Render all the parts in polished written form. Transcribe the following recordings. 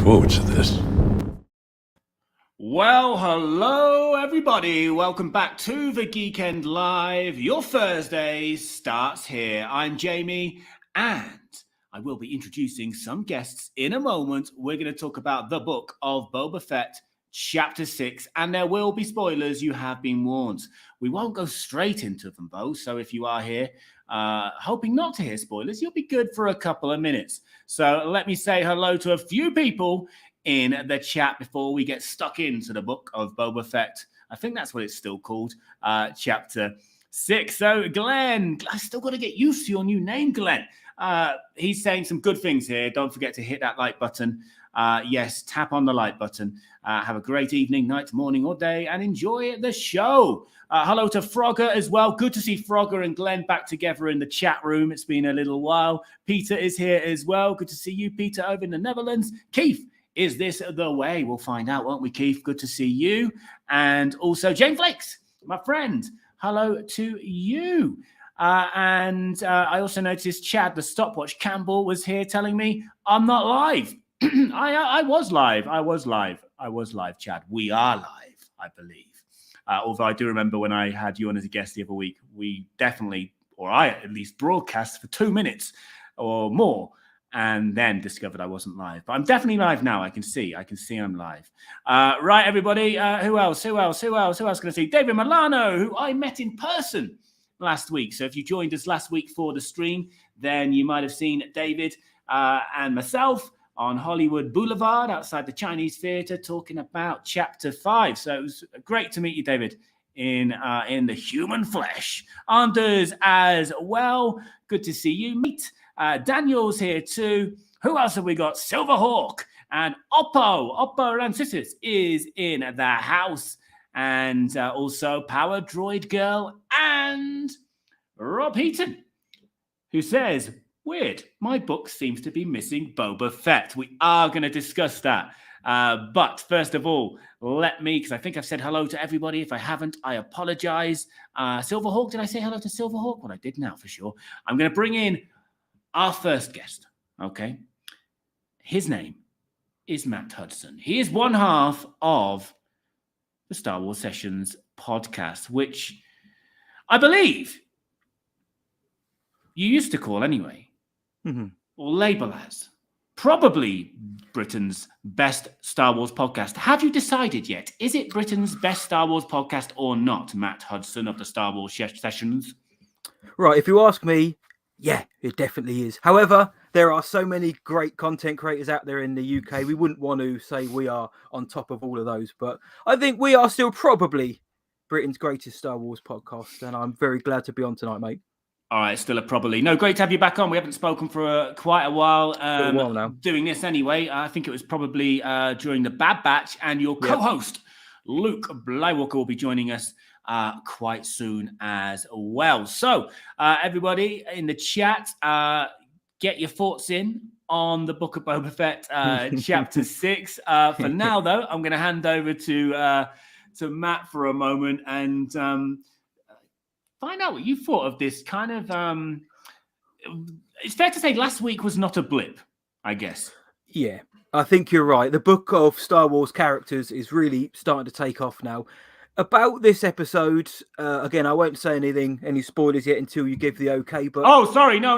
forward to this. Well, hello everybody. Welcome back to the Geeknd Live. Your Thursday starts here. I'm Jamie, and I will be introducing some guests in a moment. We're going to talk about the book of Boba Fett, Chapter 6, and there will be spoilers. You have been warned. We won't go straight into them, though, so if you are here hoping not to hear spoilers, you'll be good for a couple of minutes. So let me say hello to a few people in the chat before we get stuck into the book of Boba Fett. I think that's what it's still called, Chapter 6. So Glenn, I still got to get used to your new name, Glenn. He's saying some good things here. Don't forget to hit that like button. Yes, tap on the like button. Have a great evening, night, morning, or day, and enjoy the show. Hello to Frogger as well. Good to see Frogger and Glenn back together in the chat room. It's been a little while. Peter is here as well. Good to see you, Peter, over in the Netherlands. Keith, is this the way? We'll find out, won't we, Keith? Good to see you. And also Jane Flakes, my friend. Hello to you. And I also noticed Chad, the stopwatch Campbell, was here telling me I'm not live. I was live, Chad. We are live, I believe. Although I do remember when I had you on as a guest the other week, we definitely, or I at least, broadcast for 2 minutes or more and then discovered I wasn't live. But I'm definitely live now. I can see I'm live. Right, everybody. Who else can I see? David Milano, who I met in person last week. So if you joined us last week for the stream, then you might have seen David and myself on Hollywood Boulevard outside the Chinese Theatre talking about Chapter 5. So it was great to meet you, David, in the human flesh. Anders as well. Good to see you. Meet Daniel's here too. Who else have we got? Silverhawk and Oppo Rancisis is in the house. And also Power Droid Girl and Rob Heaton, who says, weird, my book seems to be missing Boba Fett. We are going to discuss that. But first of all, let me, because I think I've said hello to everybody. If I haven't, I apologize. Silverhawk, did I say hello to Silverhawk? Well, I did now for sure. I'm going to bring in our first guest, okay? His name is Matt Hudson. He is one half of the Star Wars Sessions podcast, which I believe you used to call anyway, or label as probably Britain's best Star Wars podcast. Have you decided yet? Is it Britain's best Star Wars podcast or not, Matt Hudson of the Star Wars Sessions? Right, if you ask me, yeah, it definitely is. However, there are so many great content creators out there in the UK. We wouldn't want to say we are on top of all of those, but I think we are still probably Britain's greatest Star Wars podcast, and I'm very glad to be on tonight, mate. All right, still a probably. No, great to have you back on. We haven't spoken for quite a while. Now. Doing this anyway. I think it was probably during the Bad Batch, and your co-host, Luke Blywalker, will be joining us quite soon as well. So, everybody in the chat, get your thoughts in on the Book of Boba Fett, Chapter 6. For now, though, I'm going to hand over to Matt for a moment and find out what you thought of this kind of... it's fair to say last week was not a blip, I guess. Yeah, I think you're right. The book of Star Wars characters is really starting to take off now. About this episode, again, I won't say any spoilers yet until you give the okay. But oh, sorry, no.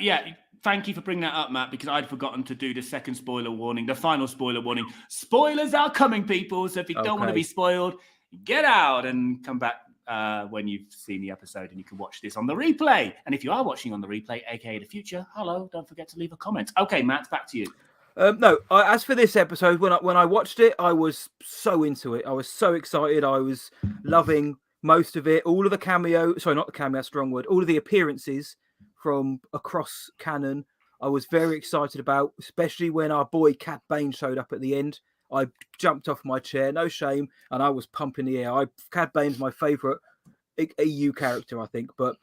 Yeah, thank you for bringing that up, Matt, because I'd forgotten to do the second spoiler warning, the final spoiler warning. Spoilers are coming, people. So if you don't want to be spoiled, get out and come back when you've seen the episode, and you can watch this on the replay. And if you are watching on the replay, aka the future, hello, don't forget to leave a comment. Okay, Matt, back to you. As for this episode, when I watched it, I was so into it. I was so excited. I was loving most of it. All of the cameo, sorry, not the cameo, strong word. All of the appearances from across canon, I was very excited about, especially when our boy Cad Bane showed up at the end. I jumped off my chair, no shame, and I was pumping the air. Cad Bane's my favourite EU character, I think. But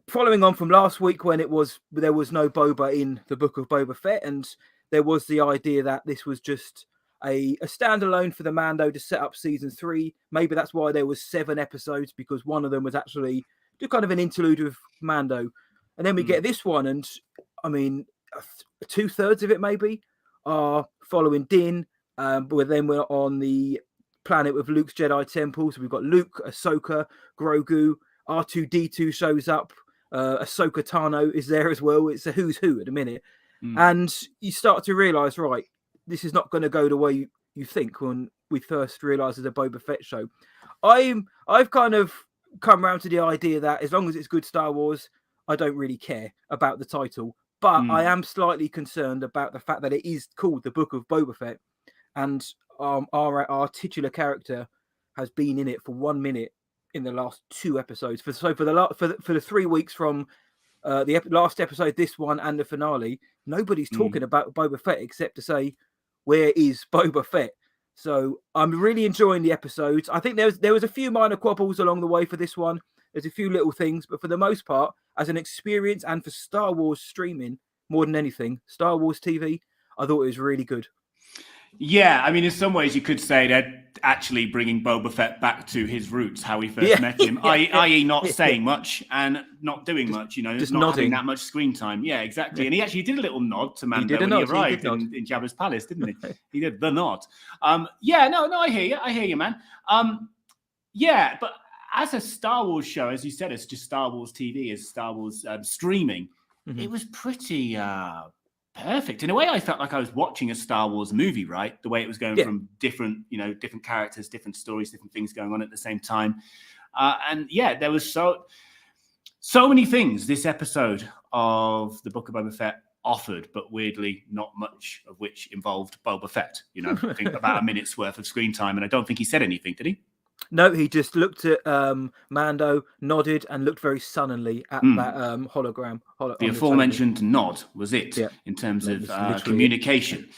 following on from last week, when there was no Boba in the Book of Boba Fett, and there was the idea that this was just a standalone for the Mando to set up season 3. Maybe that's why there was 7 episodes, because one of them was actually just kind of an interlude of Mando. And then we get this one, and I mean, 2/3 of it maybe are following Din, but then we're on the planet with Luke's Jedi Temple. So we've got Luke, Ahsoka, Grogu, R2D2 shows up, Ahsoka Tano is there as well. It's a who's who at the minute. And you start to realise, right, this is not going to go the way you think when we first realised it's a Boba Fett show. I've kind of come around to the idea that as long as it's good Star Wars, I don't really care about the title. But I am slightly concerned about the fact that it is called the Book of Boba Fett, and our titular character has been in it for 1 minute in the last 2 episodes. For the 3 weeks from the last episode, this one, and the finale, nobody's talking about Boba Fett except to say, where is Boba Fett? So I'm really enjoying the episodes. I think there was a few minor quabbles along the way for this one. There's a few little things, but for the most part, as an experience and for Star Wars streaming, more than anything, Star Wars TV, I thought it was really good. Yeah, I mean, in some ways, you could say they're actually bringing Boba Fett back to his roots, how we first met him, i.e. not saying much and not doing much, just not nodding. Having that much screen time. Yeah, exactly. Yeah. And he actually did a little nod to Mando when he arrived in Jabba's palace, didn't he? He did the nod. No, I hear you, man. Yeah, but as a Star Wars show, as you said, it's just Star Wars TV, as Star Wars streaming, it was pretty... perfect. In a way, I felt like I was watching a Star Wars movie, right? The way it was going from different characters, different stories, different things going on at the same time. There was so many things this episode of the Book of Boba Fett offered, but weirdly not much of which involved Boba Fett. I think about a minute's worth of screen time, and I don't think he said anything, did he? No, he just looked at Mando, nodded, and looked very sullenly at that hologram. The aforementioned nod was it in terms of communication.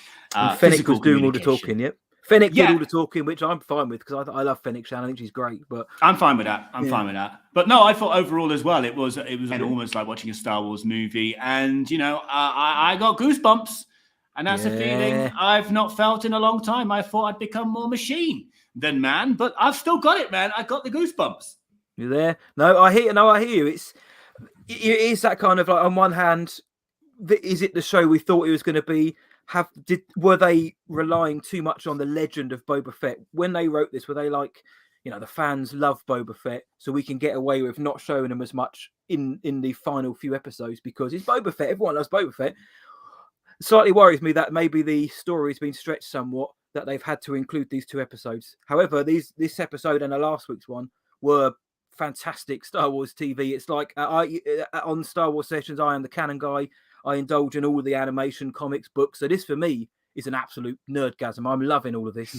Fennec was doing all the talking, Fennec did all the talking, which I'm fine with because I love Fennec Shan. I think she's great. But I'm fine with that. Fine with that. But no, I thought overall as well, it was almost like watching a Star Wars movie. And, I got goosebumps. And that's a feeling I've not felt in a long time. I thought I'd become more machine than man, but I've still got it, man. I got the goosebumps. You there? No, I hear you. It is that kind of like, on one hand, is it the show we thought it was going to be? Were they relying too much on the legend of Boba Fett when they wrote this? Were they like, the fans love Boba Fett, so we can get away with not showing him as much in the final few episodes because it's Boba Fett. Everyone loves Boba Fett. Slightly worries me that maybe the story's been stretched somewhat, that they've had to include these 2 episodes. However, this episode and the last week's one were fantastic Star Wars TV. It's like on Star Wars sessions, I am the canon guy. I indulge in all the animation, comics, books. So this for me is an absolute nerdgasm. I'm loving all of this.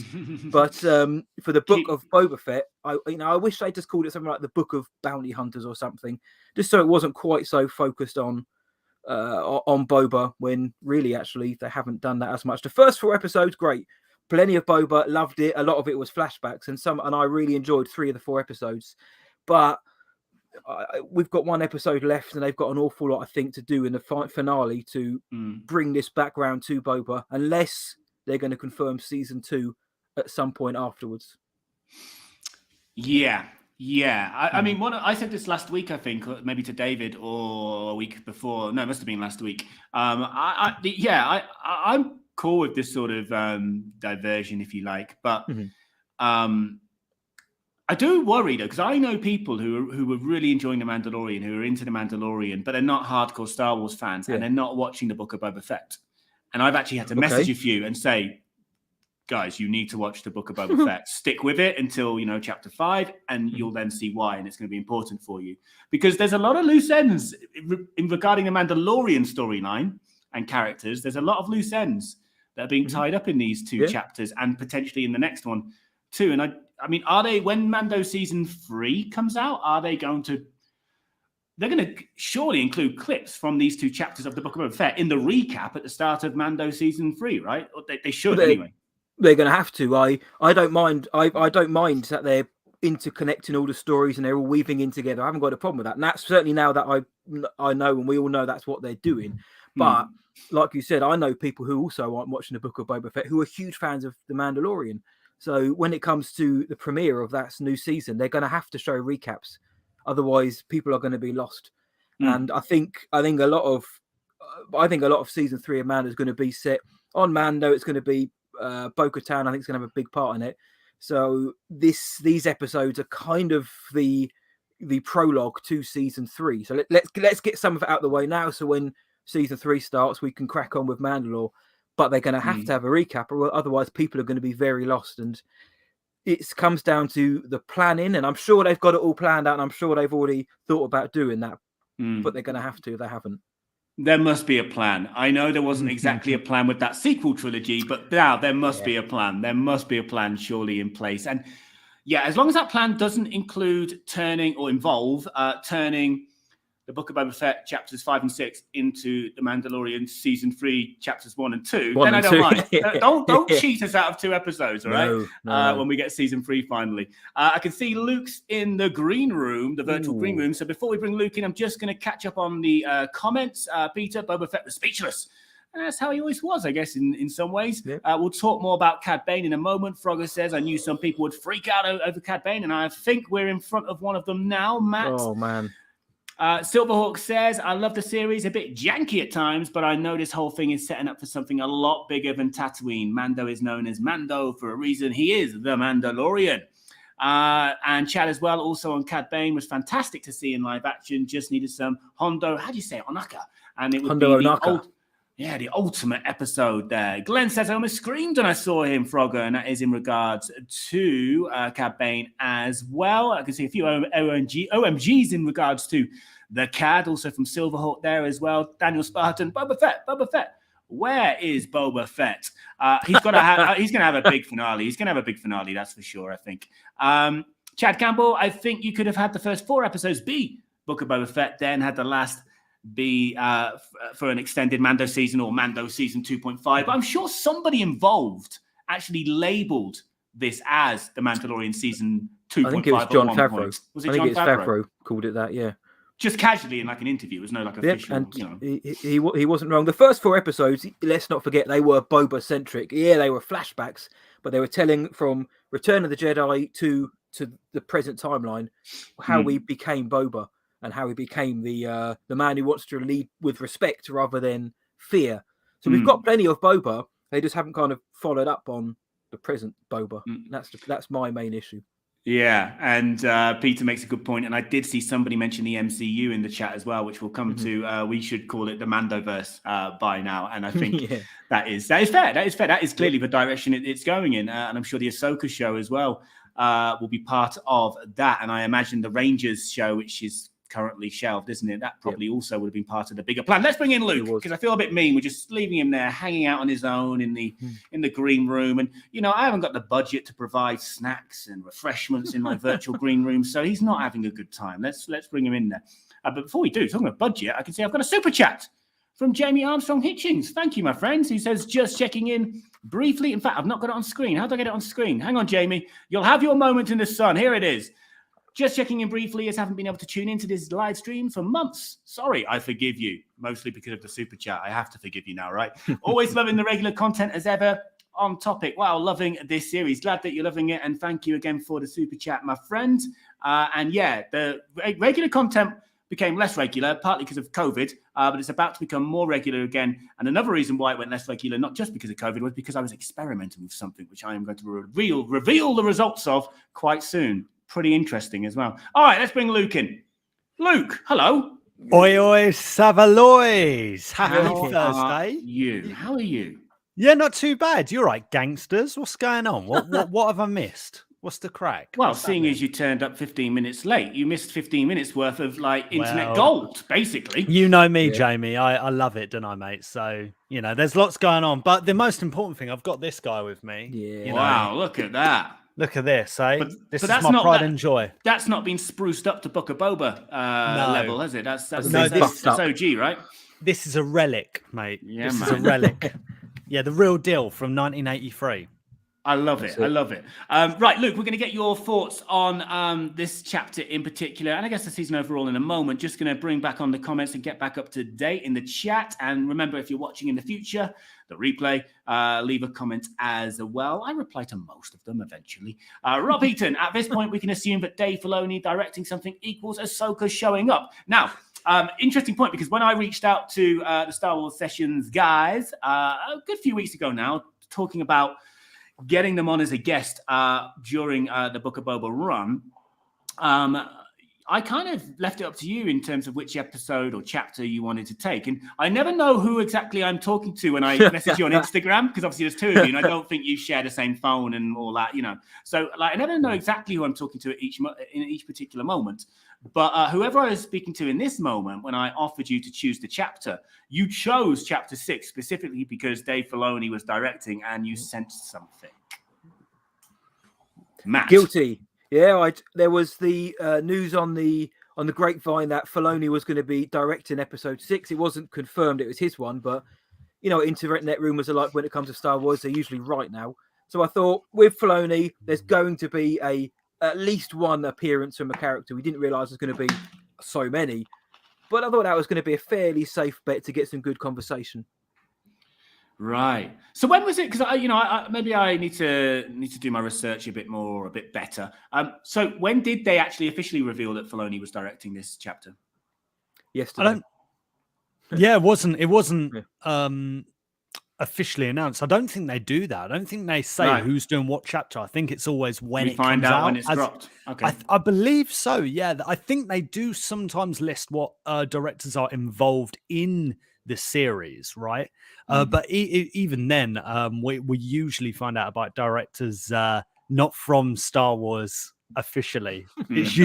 But for the Book of Boba Fett, I wish they just called it something like the Book of Bounty Hunters or something, just so it wasn't quite so focused on Boba, when really actually they haven't done that as much. The first 4 episodes, great, plenty of Boba, loved it. A lot of it was flashbacks, and I really enjoyed 3 of the 4 episodes. But we've got 1 episode left, and they've got an awful lot, I think, to do in the finale to bring this background to Boba, unless they're going to confirm season 2 at some point afterwards. Yeah. I mean, I said this last week, I think, maybe to David, or a week before. No, it must have been last week. I'm cool with this sort of diversion, if you like. But I do worry, though, because I know people who were really enjoying The Mandalorian, who are into The Mandalorian, but they're not hardcore Star Wars fans, and they're not watching the Book of Boba Fett. And I've actually had to message a few and say, guys, you need to watch the Book of Boba Fett. Stick with it until, chapter 5, and you'll then see why, and it's going to be important for you. Because there's a lot of loose ends regarding the Mandalorian storyline and characters. There's a lot of loose ends that are being tied up in these 2 chapters, and potentially in the next one too. And I mean, are they, when Mando season 3 comes out, they're going to surely include clips from these 2 chapters of the Book of Boba Fett in the recap at the start of Mando season 3, right? Or they should anyway. They're going to have to. I don't mind. I don't mind that they're interconnecting all the stories and they're all weaving in together. I haven't got a problem with that. And that's certainly now that I know, and we all know that's what they're doing. But like you said, I know people who also aren't watching the Book of Boba Fett who are huge fans of The Mandalorian. So when it comes to the premiere of that new season, they're going to have to show recaps. Otherwise, people are going to be lost. And I think a lot of season 3 of Mando is going to be set on Mando, it's going to be Bo-Katan. I think is going to have a big part in it. So these episodes are kind of the prologue to season 3. So let's get some of it out of the way now. So when season 3 starts, we can crack on with Mandalore. But they're going to have to have a recap, or otherwise people are going to be very lost. And it comes down to the planning, and I'm sure they've got it all planned out, and I'm sure they've already thought about doing that. But they're going to have to if they haven't. There must be a plan. I know there wasn't exactly a plan with that sequel trilogy, but now there must be a plan. There must be a plan surely in place. And yeah, as long as that plan doesn't include turning the Book of Boba Fett chapters 5 and 6 into the Mandalorian season 3 chapters 1 and 2, then I don't mind. Don't cheat us out of 2 episodes, all right? No. When we get season 3 finally. I can see Luke's in the green room, the virtual green room. So before we bring Luke in, I'm just going to catch up on the comments. Peter, Boba Fett was speechless. And that's how he always was, I guess, in some ways. Yep. We'll talk more about Cad Bane in a moment. Frogger says, I knew some people would freak out over Cad Bane, and I think we're in front of one of them now, Matt. Oh, man. Silverhawk says, I love the series, a bit janky at times, but I know this whole thing is setting up for something a lot bigger than Tatooine. Mando is known as Mando for a reason. He is the Mandalorian. And Chad as well, also on Cad Bane, was fantastic to see in live action. Just needed some Hondo, how do you say it? Onaka. And it would Hondo be Onaka. the ultimate episode there. Glenn says, I almost screamed when I saw him, Frogger, and that is in regards to Cad Bane as well. I can see a few OMGs in regards to the Cad, also from Silverhawk there as well. Daniel Spartan, Boba Fett. Where is Boba Fett? He's going to have a big finale. He's going to have a big finale, that's for sure, I think. Chad Campbell, I think you could have had the first 4 episodes be Book of Boba Fett, then had the last be for an extended Mando season or Mando season 2.5. But I'm sure somebody involved actually labeled this as the Mandalorian season 2.5. I think it was John Favreau. Was it John Favreau? Called it that, yeah. Just casually in like an interview. It was no like official, and you know. He wasn't wrong. The first 4 episodes, let's not forget, they were Boba-centric. Yeah, they were flashbacks, but they were telling from Return of the Jedi to the present timeline how we became Boba. And how he became the man who wants to lead with respect rather than fear. So we've got plenty of Boba. They just haven't kind of followed up on the present Boba. That's my main issue. Yeah, and Peter makes a good point. And I did see somebody mention the MCU in the chat as well, which we'll come to. We should call it the Mandoverse by now. And I think that is fair. That is fair. That is clearly the direction it's going in. And I'm sure the Ahsoka show as well will be part of that. And I imagine the Rangers show, which is currently shelved, isn't it? That probably also would have been part of the bigger plan. Let's bring in Luke, because I feel a bit mean. We're just leaving him there, hanging out on his own in the green room. And, you know, I haven't got the budget to provide snacks and refreshments in my virtual green room, so he's not having a good time. Let's bring him in there. But before we do, talking about budget, I can see I've got a super chat from Jamie Armstrong Hitchings. Thank you, my friends. He says, just checking in briefly. In fact, I've not got it on screen. How do I get it on screen? Hang on, Jamie. You'll have your moment in the sun. Here it is. Just checking in briefly, as I haven't been able to tune into this live stream for months. Sorry, I forgive you. Mostly because of the super chat. I have to forgive you now, right? Always loving the regular content as ever. On topic. Wow, loving this series. Glad that you're loving it. And thank you again for the super chat, my friend. And yeah, the regular content became less regular, partly because of COVID, but it's about to become more regular again. And another reason why it went less regular, not just because of COVID, was because I was experimenting with something, which I am going to reveal the results of quite soon. Pretty interesting as well. All right, let's bring Luke in. Luke, hello. Oi, oi, Savaloys. Happy Thursday. How are you? Yeah, not too bad. You're right, gangsters. What's going on? What have I missed? What's the crack? Well, seeing as you turned up 15 minutes late, you missed 15 minutes worth of like internet gold, basically. You know me, Jamie. I love it, don't I, mate? So, you know, there's lots going on. But the most important thing, I've got this guy with me. Yeah. Wow, look at that. Look at this, eh? This is that's my pride and joy. That's not been spruced up to Book of Boba level, has it? That's OG, right? This is a relic, mate. Yeah, this is a relic. Yeah, the real deal from 1983. I love it. I love it. Right, Luke, we're going to get your thoughts on this chapter in particular, and I guess the season overall in a moment. Just going to bring back on the comments and get back up to date in the chat. And remember, if you're watching in the future, the replay, leave a comment as well. I reply to most of them eventually. Rob Eaton, at this point, we can assume that Dave Filoni directing something equals Ahsoka showing up. Now, Interesting point, because when I reached out to the Star Wars Sessions guys a good few weeks ago now, talking about getting them on as a guest during the Book of Boba run, I kind of left it up to you in terms of which episode or chapter you wanted to take. And I never know who exactly I'm talking to when I message you on Instagram, because obviously there's two of you, and I don't think you share the same phone and all that, So like, I never know exactly who I'm talking to in each particular moment. But whoever I was speaking to in this moment, when I offered you to choose the chapter, you chose chapter 6 specifically because Dave Filoni was directing and you sensed something. Matt. Guilty. Yeah, there was the news on the grapevine that Filoni was going to be directing episode 6. It wasn't confirmed it was his one, but internet rumors are like, when it comes to Star Wars, they're usually right now. So I thought, with Filoni, there's going to be at least one appearance from a character. We didn't realize there's going to be so many, but I thought that was going to be a fairly safe bet to get some good conversation. Right. So when was it? Because maybe I need to do my research a bit more, a bit better. So when did they actually officially reveal that Filoni was directing this chapter? Yesterday. It wasn't officially announced. I don't think they do that. I don't think they say who's doing what chapter. I think it's always when it find comes out out. when it's dropped. Okay. I believe so. Yeah, I think they do sometimes list what directors are involved in the series, right? But even then, we usually find out about directors not from Star Wars officially. It's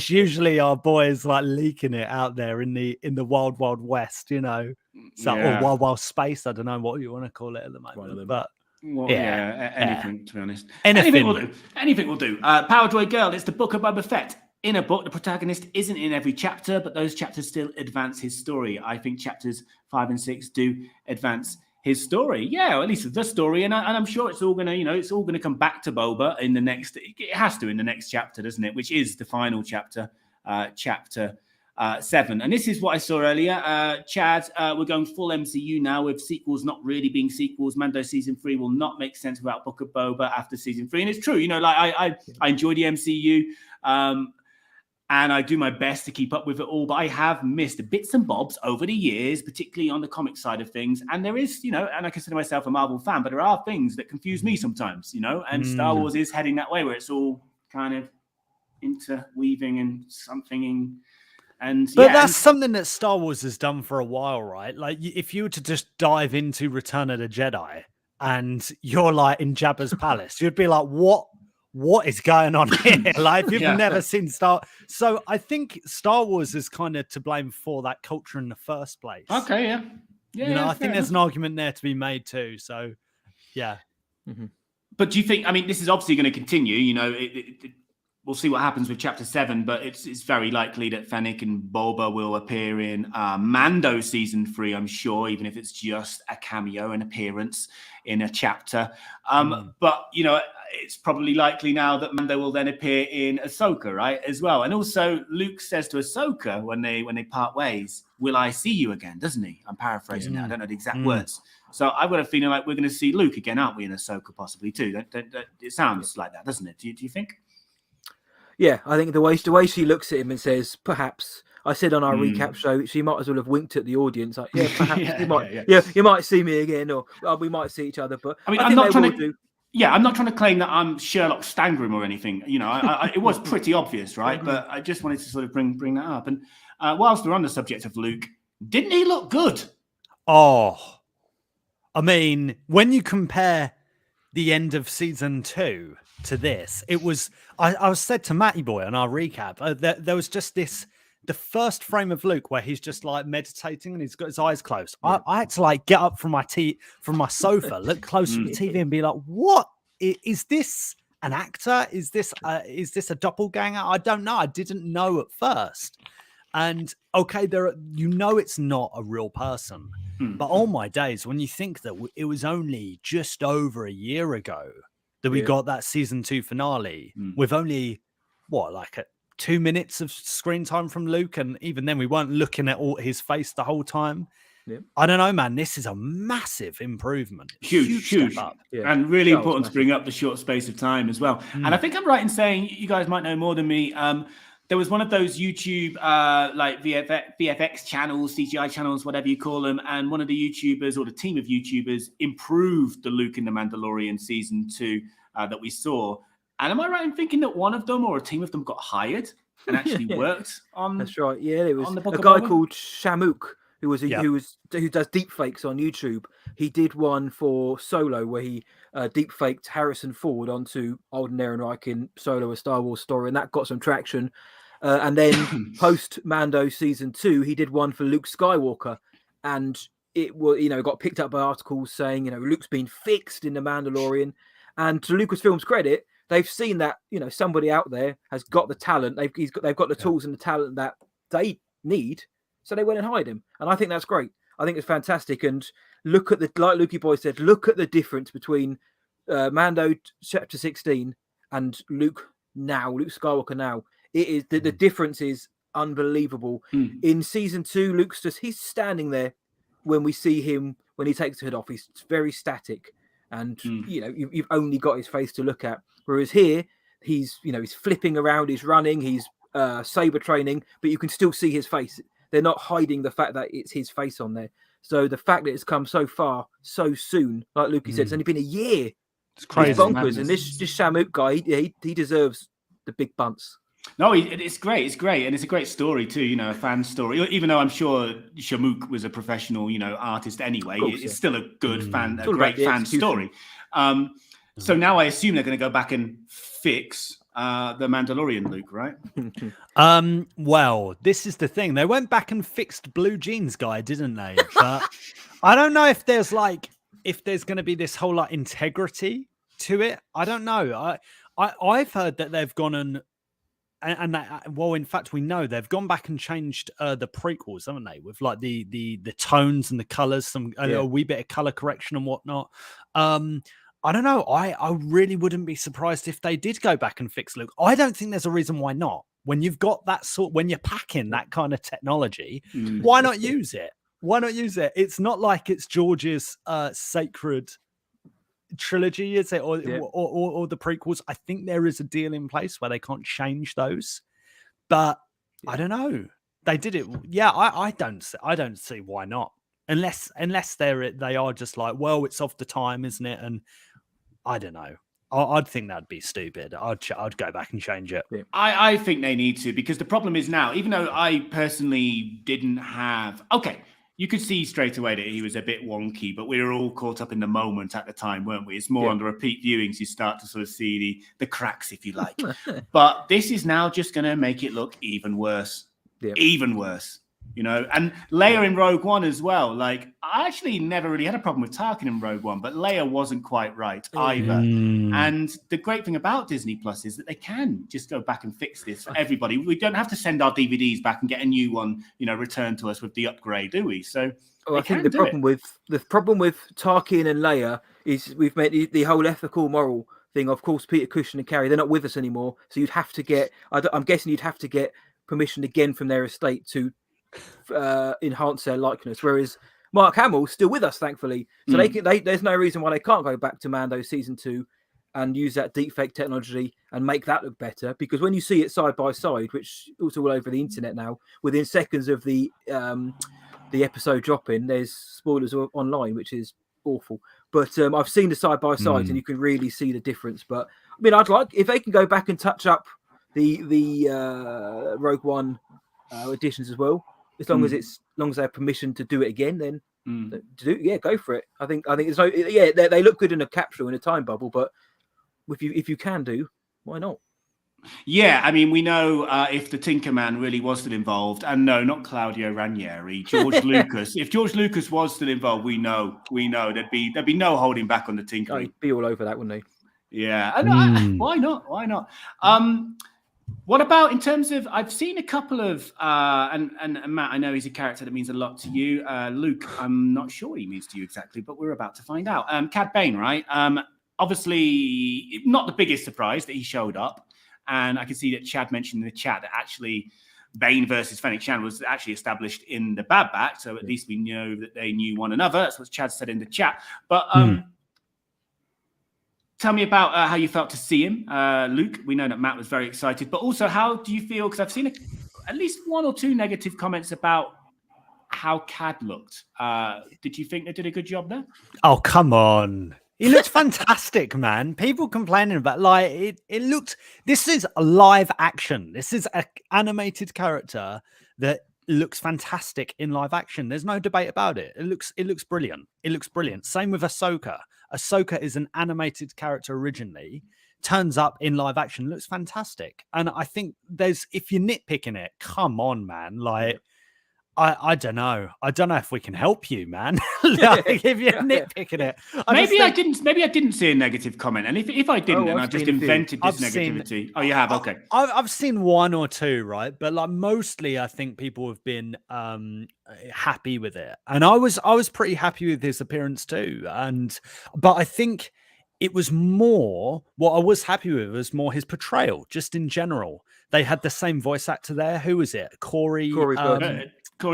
usually our boys like leaking it out there in the wild west, or wild space. I don't know what you want to call it at the moment, but anything to be honest. Anything will do. Power Droid Girl, it's the Book of Boba Fett. In a book, the protagonist isn't in every chapter, but those chapters still advance his story. I think chapters 5 and 6 do advance his story. Yeah, or at least the story. And I'm sure it's all going to, it's all going to come back to Boba in the next, it has to in the next chapter, doesn't it? Which is the final chapter, chapter 7. And this is what I saw earlier. Chad, we're going full MCU now with sequels not really being sequels. Mando season 3 will not make sense without Book of Boba after season 3. And it's true, I enjoy the MCU. And I do my best to keep up with it all, but I have missed bits and bobs over the years, particularly on the comic side of things. And there is, and I consider myself a Marvel fan, but there are things that confuse me sometimes, and Star Wars is heading that way where it's all kind of interweaving and something. But that's something that Star Wars has done for a while, right? Like if you were to just dive into Return of the Jedi and you're like in Jabba's palace, you'd be like, what is going on here? Like you've never seen So I think Star Wars is kind of to blame for that culture in the first place. Okay, yeah. I think there's an argument there to be made too. So, yeah. Mm-hmm. But do you think? I mean, this is obviously going to continue. We'll see what happens with chapter 7, but it's very likely that Fennec and Boba will appear in Mando season 3. I'm sure, even if it's just a cameo, an appearance in a chapter. But it's probably likely now that Mando will then appear in Ahsoka, right, as well. And also, Luke says to Ahsoka when they part ways, "Will I see you again?" Doesn't he? I'm paraphrasing that. I don't know the exact words. So I've got a feeling like we're going to see Luke again, aren't we, in Ahsoka possibly too? It sounds like that, doesn't it? Do you think? Yeah, I think the way she looks at him and says, perhaps. I said on our recap show, she might as well have winked at the audience, like, perhaps you might see me again, or we might see each other. But I mean, I'm not trying to. Yeah, I'm not trying to claim that I'm Sherlock Stangram or anything. It was pretty obvious, right? But I just wanted to sort of bring that up. And whilst we're on the subject of Luke, didn't he look good? Oh, I mean, when you compare the end of season 2 to this, it was. I was said to Matty Boy on our recap, there was just this. The first frame of Luke where he's just like meditating and he's got his eyes closed. I had to like get up from my sofa, look close to the TV and be like, what is this an actor? Is this a doppelganger? I don't know. I didn't know at first. And okay, it's not a real person, but all my days, when you think that it was only just over a year ago that we got that season 2 finale with only 2 minutes of screen time from Luke, and even then we weren't looking at his face the whole time. I don't know, man. This is a massive improvement. Huge step up. And really important to bring up the short space of time as well. And I think I'm right in saying, you guys might know more than me, there was one of those YouTube like VFX channels, CGI channels, whatever you call them, and one of the YouTubers or the team of YouTubers improved the Luke in the Mandalorian season 2 that we saw. And am I right in thinking that one of them or a team of them got hired and actually worked on? That's right. Yeah, there was on the a Book of guy Boba? called Shamuk who does deep fakes on YouTube. He did one for Solo where he deep faked Harrison Ford onto Alden Ehrenreich in Solo: A Star Wars Story, and that got some traction. And then post Mando season 2, he did one for Luke Skywalker, and it was got picked up by articles saying Luke's been fixed in the Mandalorian. And to Lucasfilm's credit, they've seen that somebody out there has got the talent. They've got the tools and the talent that they need, so they went and hired him. And I think that's great. I think it's fantastic. And look at like Lukey Boy said, look at the difference between Mando Chapter 16 and Luke Skywalker now. It is the difference is unbelievable. In season 2, he's standing there when we see him when he takes the hood off. He's very static. And you've only got his face to look at. Whereas here, he's flipping around, he's running, he's saber training, but you can still see his face. They're not hiding the fact that it's his face on there. So the fact that it's come so far so soon, like Lukey said, it's only been a year. It's crazy. It's bonkers. And this Shamuk guy, he deserves the big bunts. No, it's great. It's great. And it's a great story too, a fan story. Even though I'm sure Shamuk was a professional, artist anyway, course, it's still a good fan, a great fan story. So now I assume they're going to go back and fix the Mandalorian Luke, right? Well, this is the thing. They went back and fixed Blue Jeans guy, didn't they? But I don't know if there's going to be this whole integrity to it. I don't know. I've heard that they've gone and in fact, we know they've gone back and changed the prequels, haven't they? With the tones and the colors, a wee bit of color correction and whatnot. I don't know. I really wouldn't be surprised if they did go back and fix Luke. I don't think there's a reason why not. When you've got when you're packing that kind of technology, why not use it? Why not use it? It's not like it's George's sacred trilogy, is it, or the prequels? I think there is a deal in place where they can't change those, but I don't know. They did it. Yeah, I don't see why not, unless they are just well, it's of the time, isn't it? And I don't know. I'd think that'd be stupid. I'd go back and change it. Yeah. I think they need to, because the problem is now, even though I personally didn't have you could see straight away that he was a bit wonky, but we were all caught up in the moment at the time, weren't we? It's more on the repeat viewings you start to sort of see the cracks, if you like. But this is now just going to make it look even worse. Even worse. And Leia in Rogue One as well. I actually never really had a problem with Tarkin in Rogue One, but Leia wasn't quite right either. And the great thing about Disney Plus is that they can just go back and fix this for everybody. We don't have to send our DVDs back and get a new one, returned to us with the upgrade, do we? So I think the problem with Tarkin and Leia is we've made the whole ethical, moral thing. Of course, Peter Cushing and Carrie, they're not with us anymore. So you'd have to get, I'm guessing you'd have to get permission again from their estate to enhance their likeness, whereas Mark Hamill's still with us, thankfully. So there's no reason why they can't go back to Mando season 2 and use that deepfake technology and make that look better. Because when you see it side by side, which is all over the internet now, within seconds of the episode dropping, there's spoilers online, which is awful. But I've seen the side by sides, and you can really see the difference. But I mean, I'd like if they can go back and touch up the Rogue One editions as well. As long as they have permission to do it again, then go for it. I think it's they look good in a capsule in a time bubble, but if you can do, why not? Yeah, I mean, we know if the Tinkerman really was still involved, and no, not Claudio Ranieri, George Lucas. If George Lucas was still involved, we know there'd be no holding back on the tinkering. He'd be all over that, wouldn't he? Yeah, why not? Why not? What about in terms of, I've seen a couple of, and Matt, I know he's a character that means a lot to you. Luke, I'm not sure what he means to you exactly, but we're about to find out. Cad Bane, right? Obviously, not the biggest surprise that he showed up. And I can see that Chad mentioned in the chat that actually Bane versus Fennec Shand was actually established in the Bad Batch. So at least we know that they knew one another. That's what Chad said in the chat. But tell me about how you felt to see him, Luke. We know that Matt was very excited, but also how do you feel? Because I've seen at least 1 or 2 negative comments about how Cad looked. Did you think they did a good job there? Oh, come on. He looks fantastic, man. People complaining about it looked. This is a live action. This is an animated character that looks fantastic in live action. There's no debate about it. It looks brilliant. It looks brilliant. Same with Ahsoka. Ahsoka is an animated character originally, turns up in live action, looks fantastic. And I think if you're nitpicking it, come on, man. Like, I don't know. I don't know if we can help you, man. Like, if you're nitpicking it, Maybe I didn't see a negative comment, and if I didn't, and I just invented this negativity. Oh, you have, okay. I've seen 1 or 2, right? But like mostly, I think people have been happy with it, and I was pretty happy with his appearance too. But I think it was more what I was happy with was more his portrayal, just in general. They had the same voice actor there. Who was it? Corey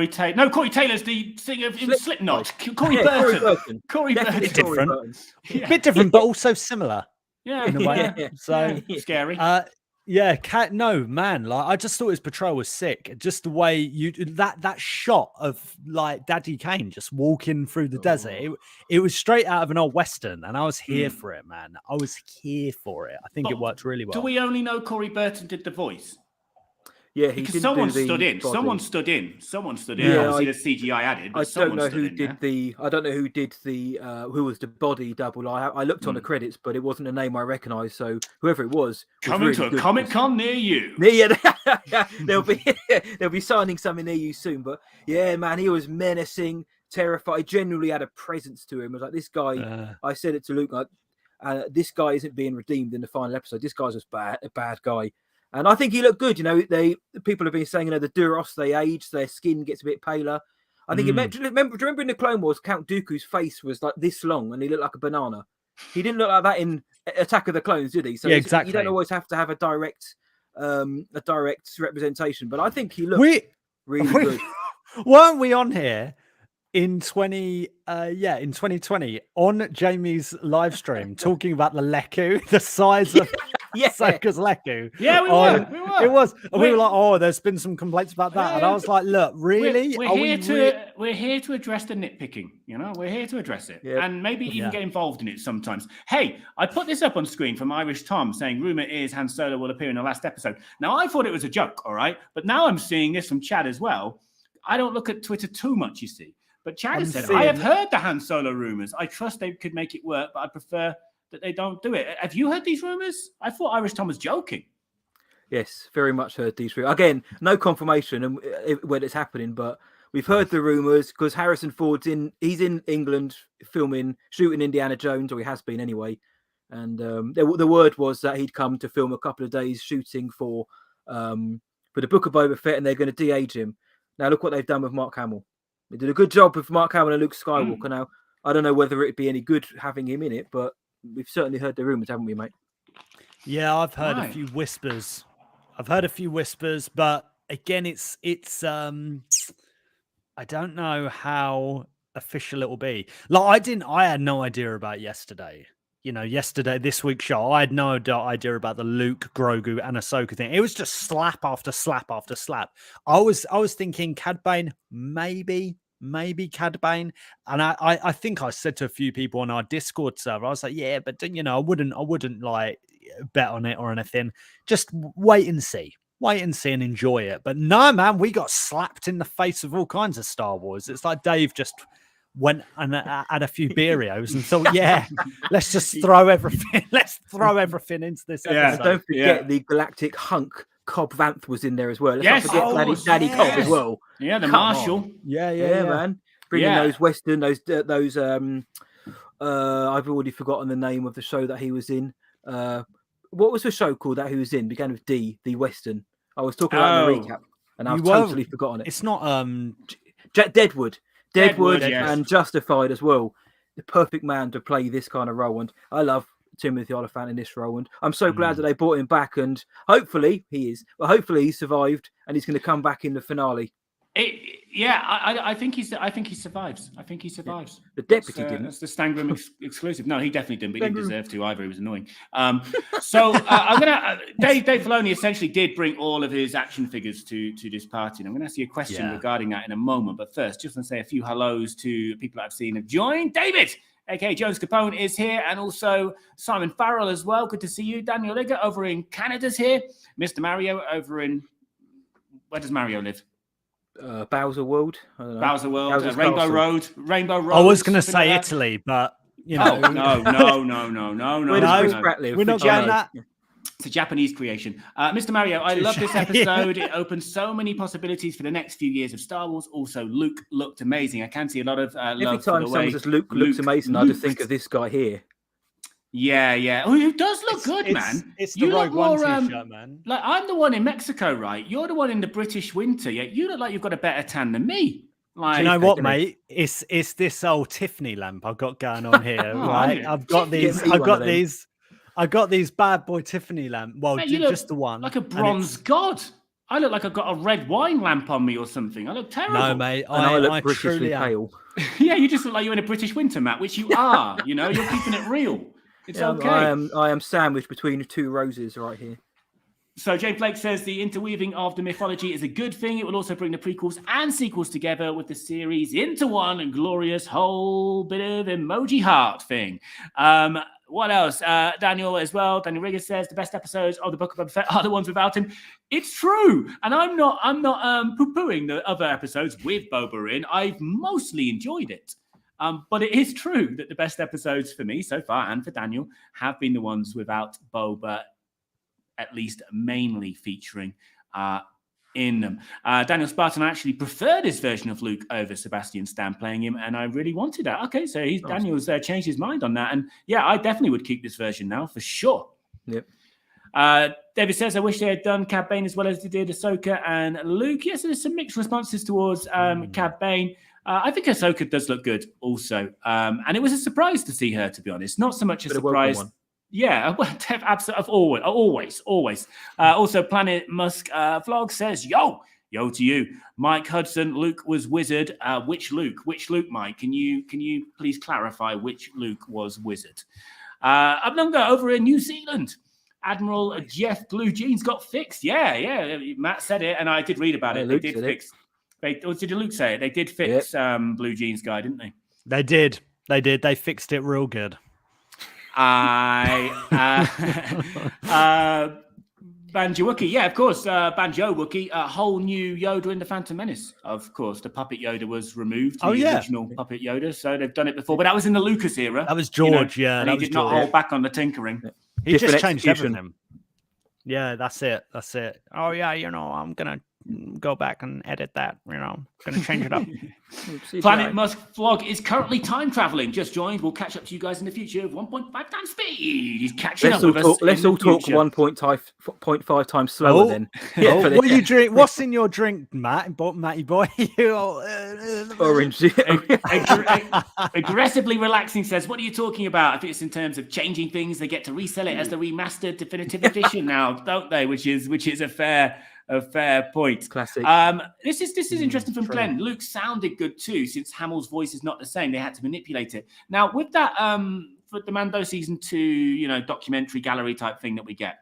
Taylor. No, Corey Taylor's the singer in Slipknot. Corey Burton. Corey Burton. Bit different. Bit different, but also similar. Yeah, in a way. So scary. Cat. No, man. Like, I just thought his portrayal was sick. Just the way that shot of like Daddy Kane just walking through the desert. It was straight out of an old western, and I was here for it, man. I was here for it. I think it worked really well. Do we only know Corey Burton did the voice? Yeah, because someone stood in. Someone stood in. Yeah, obviously, the CGI added. But I don't know who did the. I don't know who did the. Who was the body double? I looked on the credits, but it wasn't a name I recognised. So whoever it was coming really to a Comic Con near you. Yeah, they'll be signing something near you soon. But yeah, man, he was menacing, terrified. He genuinely had a presence to him. I was like, this guy. I said it to Luke. Like, this guy isn't being redeemed in the final episode. This guy's just a bad guy. And I think he looked good. You know, people have been saying, the Duros, they age, their skin gets a bit paler. I think remember in the Clone Wars, Count Dooku's face was like this long, and he looked like a banana. He didn't look like that in Attack of the Clones, did he? So yeah, exactly. You don't always have to have a direct representation, but I think he looked really good. Weren't we on here in 2020 on Jamie's live stream talking about the Leku, the size of Ahsoka's Leku? Yeah, we were. It was. And we were like, oh, there's been some complaints about that. And I was like, look, really? We're here to address the nitpicking. We're here to address it. Yep. And maybe even get involved in it sometimes. Hey, I put this up on screen from Irish Tom saying, rumor is Han Solo will appear in the last episode. Now, I thought it was a joke, all right? But now I'm seeing this from Chad as well. I don't look at Twitter too much, you see. But Chad has said, I have heard the Han Solo rumors. I trust they could make it work, but I prefer that they don't do it. Have you heard these rumors? I thought Irish Tom was joking. Yes, very much heard these rumors. Again, no confirmation when it's happening, but we've heard the rumors because Harrison Ford's he's in England shooting Indiana Jones, or he has been anyway. And the word was that he'd come to film a couple of days shooting for the Book of Boba Fett, and they're going to de-age him. Now look what they've done with Mark Hamill. They did a good job with Mark Hamill and Luke Skywalker. Now, I don't know whether it'd be any good having him in it, but we've certainly heard the rumours, haven't we, mate? Yeah, I've heard a few whispers. But again, it's I don't know how official it will be. Like, I had no idea about yesterday. This week's show, I had no idea about the Luke, Grogu, and Ahsoka thing. It was just slap after slap after slap. I was thinking Cad Bane, maybe Cad Bane, and I think I said to a few people on our Discord server, I was like, yeah, but I wouldn't like bet on it or anything. Just wait and see and enjoy it. But no, man, we got slapped in the face of all kinds of Star Wars. It's like Dave just went and had a few beerios and thought, let's just throw everything. Let's throw everything into this episode. Don't forget the galactic hunk Cobb Vanth was in there as well. Let's not forget Daddy Cobb as well. Yeah, the Marshal. Yeah, man. Bringing those Western, those I've already forgotten the name of the show that he was in. What was the show called that he was in? Began with D, the Western. I was talking about in the recap, and I've totally forgotten it. It's not Deadwood, yes. and Justified as well. The perfect man to play this kind of role, and I love Timothy Olyphant in this role, and I'm so glad that they brought him back, and hopefully he survived, and he's going to come back in the finale. I think he survives. I think he survives. The deputy didn't. That's the Stangram exclusive. No, he definitely didn't. But he didn't deserve to either. He was annoying. So I'm gonna. Dave Filoni essentially did bring all of his action figures to this party, and I'm gonna ask you a question regarding that in a moment. But first, just want to say a few hellos to people that I've seen have joined. David, aka Jones Capone, is here, and also Simon Farrell as well. Good to see you. Daniel Ligger over in Canada's here. Mr. Mario over in, where does Mario live? Bowser World. Bowser World. Rainbow Castle. Road. I was going to say Italy, but you know. No. Where does Chris Pratt live? We're not getting that. It's a Japanese creation. Mr. Mario, I love this episode. It opens so many possibilities for the next few years of Star Wars. Also, Luke looked amazing. I can see a lot of love Every for time the someone way says Luke looks amazing, I just think of this guy here. Yeah. Oh, he does look good, man. It's the Rogue One t-shirt, man. Like, I'm the one in Mexico, right? You're the one in the British winter. Yeah, you look like you've got a better tan than me. Like, do you know what, mate? It's this old Tiffany lamp I've got going on here, right? I've got these bad boy Tiffany lamp. Well, mate, just the one. Like a bronze god. I look like I've got a red wine lamp on me or something. I look terrible. No, mate. I look Britishly pale. Yeah, you just look like you're in a British winter, Matt, which you are. You know, you're keeping it real. It's okay. I am sandwiched between two roses right here. So Jay Blake says the interweaving of the mythology is a good thing. It will also bring the prequels and sequels together with the series into one glorious whole bit of emoji heart thing. What else? Daniel as well. Daniel Rigger says the best episodes of the Book of Boba Fett are the ones without him. It's true, and I'm not poo-pooing the other episodes with Boba in. I've mostly enjoyed it. But it is true that the best episodes for me so far and for Daniel have been the ones without Boba, at least mainly featuring in them. Daniel Spartan actually preferred his version of Luke over Sebastian Stan playing him, and I really wanted that. Okay, so Daniel's changed his mind on that. And yeah, I definitely would keep this version now for sure. Yep. David says, I wish they had done Cad Bane as well as they did Ahsoka and Luke. Yes, there's some mixed responses towards Cad Bane. I think Ahsoka does look good also. And it was a surprise to see her, to be honest. Not so much a surprise. Yeah, absolutely. Always. Also, Planet Musk vlog says, yo to you. Mike Hudson, Luke was wizard. Which Luke, Mike? Can you please clarify which Luke was wizard? Abnunga over in New Zealand. Admiral Jeff Blue Jeans got fixed. Yeah. Matt said it, and I did read about it. They did fix. Did Luke say it? They did fix Blue Jeans guy, didn't they? They did. They fixed it real good. Banjo Wookie, yeah, of course. Banjo Wookie, a whole new Yoda in the Phantom Menace. Of course, the puppet Yoda was removed. The original puppet Yoda. So they've done it before, but that was in the Lucas era. That was George, and he did not hold back on the tinkering. He just changed everything. Yeah, that's it. Oh yeah, I'm gonna go back and edit that. Gonna change it up. Planet Musk vlog is currently time traveling. Just joined. We'll catch up to you guys in the future with 1.5 times speed. He's catching up with us. Let's all talk 1.5 times slower then. What are you drink? What's in your drink, Matty boy? Orange. Aggressively relaxing says, what are you talking about? I think it's in terms of changing things. They get to resell it as the remastered definitive edition now, don't they? Which is a fair point. Classic. This is interesting from Glenn. Luke sounded good too, since Hamill's voice is not the same. They had to manipulate it. Now, with that, for the Mando season 2, documentary gallery type thing that we get,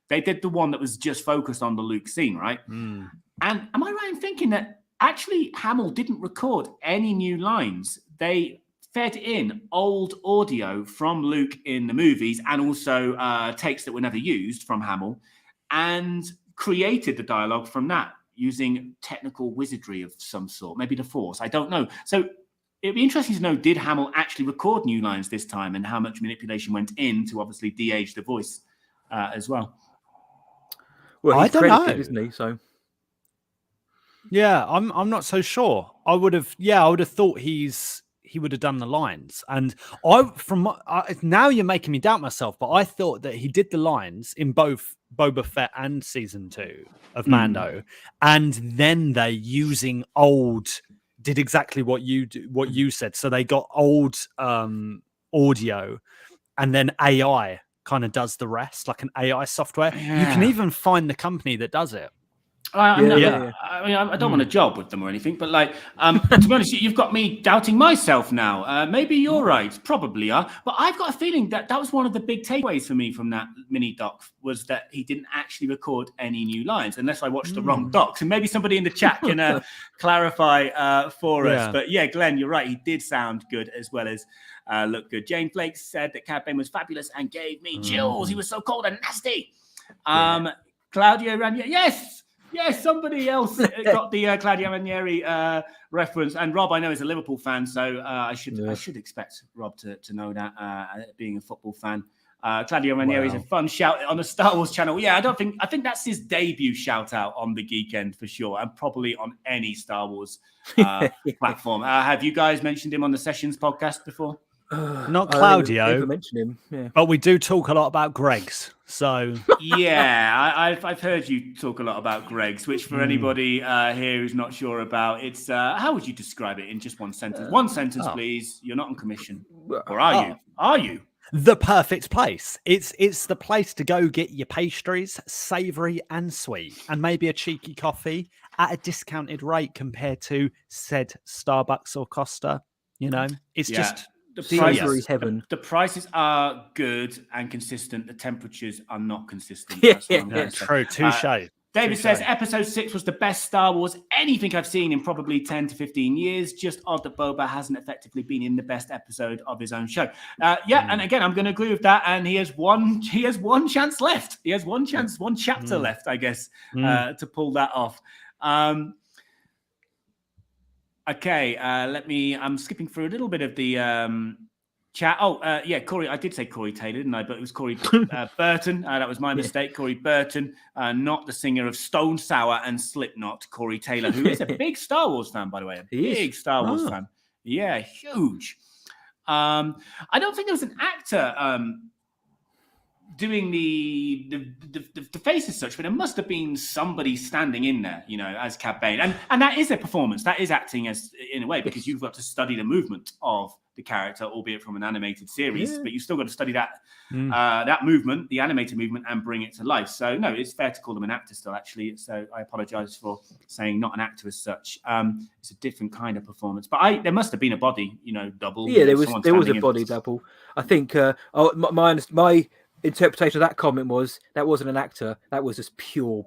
they did the one that was just focused on the Luke scene, right? And am I right in thinking that actually Hamill didn't record any new lines? They fed in old audio from Luke in the movies and also takes that were never used from Hamill, and created the dialogue from that using technical wizardry of some sort, maybe the Force. I don't know. So it'd be interesting to know, did Hamill actually record new lines this time, and how much manipulation went in to obviously de-age the voice as well? Well, I don't know, isn't he? So yeah, I'm not so sure. I would have thought he would have done the lines, and now you're making me doubt myself, but I thought that he did the lines in both Boba Fett and season 2 of Mando, and then they did exactly what you said. So they got old audio, and then AI kind of does the rest, like an AI software. You can even find the company that does it. I Yeah. mean, I don't want a job with them or anything, but like, to be honest, you've got me doubting myself now. Maybe you're right, probably are, but I've got a feeling that was one of the big takeaways for me from that mini doc was that he didn't actually record any new lines, unless I watched the wrong docs. And maybe somebody in the chat can clarify for us. But yeah, Glenn, you're right. He did sound good as well as look good. Jane Flake said that Cad Bane was fabulous and gave me chills. He was so cold and nasty. Claudio Ranieri, yes, somebody else got the Claudio Ranieri reference. And Rob, I know, is a Liverpool fan, so I should expect Rob to know that, being a football fan. Claudio Ranieri is a fun shout on the Star Wars channel. Yeah, I think that's his debut shout out on the Geekend for sure, and probably on any Star Wars platform. Have you guys mentioned him on the Sessions podcast before? Not Claudio. Never mentioned him. Yeah. But we do talk a lot about Greg's. So yeah, I've heard you talk a lot about Greg's, which for anybody here who's not sure about, it's how would you describe it in just one sentence? One sentence, please. You're not on commission, or are you? Are you? The perfect place. It's the place to go get your pastries, savoury and sweet, and maybe a cheeky coffee at a discounted rate compared to said Starbucks or Costa. You know, it's just. The prices are good and consistent. The temperatures are not consistent. True. Touche. David says episode 6 was the best Star Wars anything I've seen in probably 10 to 15 years. Just odd that Boba hasn't effectively been in the best episode of his own show. And again, I'm going to agree with that. And he has one chance left. He has one chapter left, I guess, to pull that off. Okay, I'm skipping through a little bit of the chat. Corey, I did say Corey Taylor, didn't I? But it was Corey Burton. That was my mistake. Corey Burton, not the singer of Stone Sour and Slipknot, Corey Taylor, who is a big Star Wars fan, by the way. Big Star Wars fan. Yeah, huge. I don't think there was an actor doing the face as such, but there must have been somebody standing in there, you know, as Cad Bane, and that is a performance, that is acting as in a way, because you've got to study the movement of the character, albeit from an animated series, but you've still got to study that that movement, the animated movement, and bring it to life. So no, it's fair to call them an actor still, actually. So I apologize for saying not an actor as such. It's a different kind of performance, but there must have been a body, you know, double. Yeah, there was a body double. I think my interpretation of that comment was that wasn't an actor, that was just pure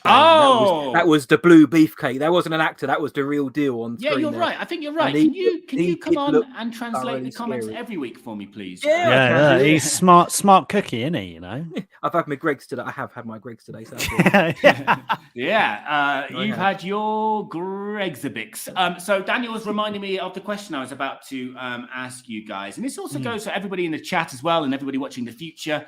that was the blue beefcake. That wasn't an actor, that was the real deal on screen. Yeah, you're right. I think you're right. Can you come on and translate the comments every week for me, please? Yeah. He's smart cookie, isn't he? You know. I've had my Greg's today. I have had my Greg's today. So you've had your Greg's a bix. So Daniel was reminding me of the question I was about to ask you guys, and this also goes for everybody in the chat as well, and everybody watching the future.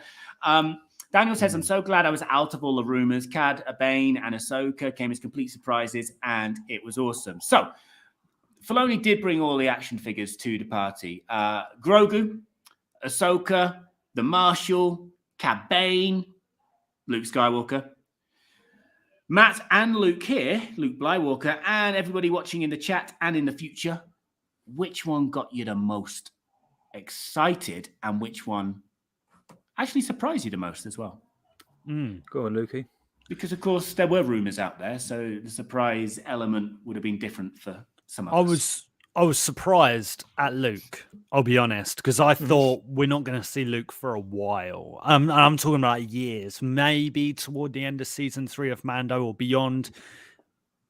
Daniel says, I'm so glad I was out of all the rumors. Cad Bane and Ahsoka came as complete surprises, and it was awesome. So, Filoni did bring all the action figures to the party. Grogu, Ahsoka, the Marshal, Cad Bane, Luke Skywalker. Matt and Luke here, Luke Blywalker, and everybody watching in the chat and in the future, which one got you the most excited, and which one actually surprised you the most as well? Go on, Lukey. Because, of course, there were rumors out there, so the surprise element would have been different for some of us. I was surprised at Luke, I'll be honest, because I thought we're not going to see Luke for a while. I'm talking about years, maybe toward the end of season 3 of Mando or beyond,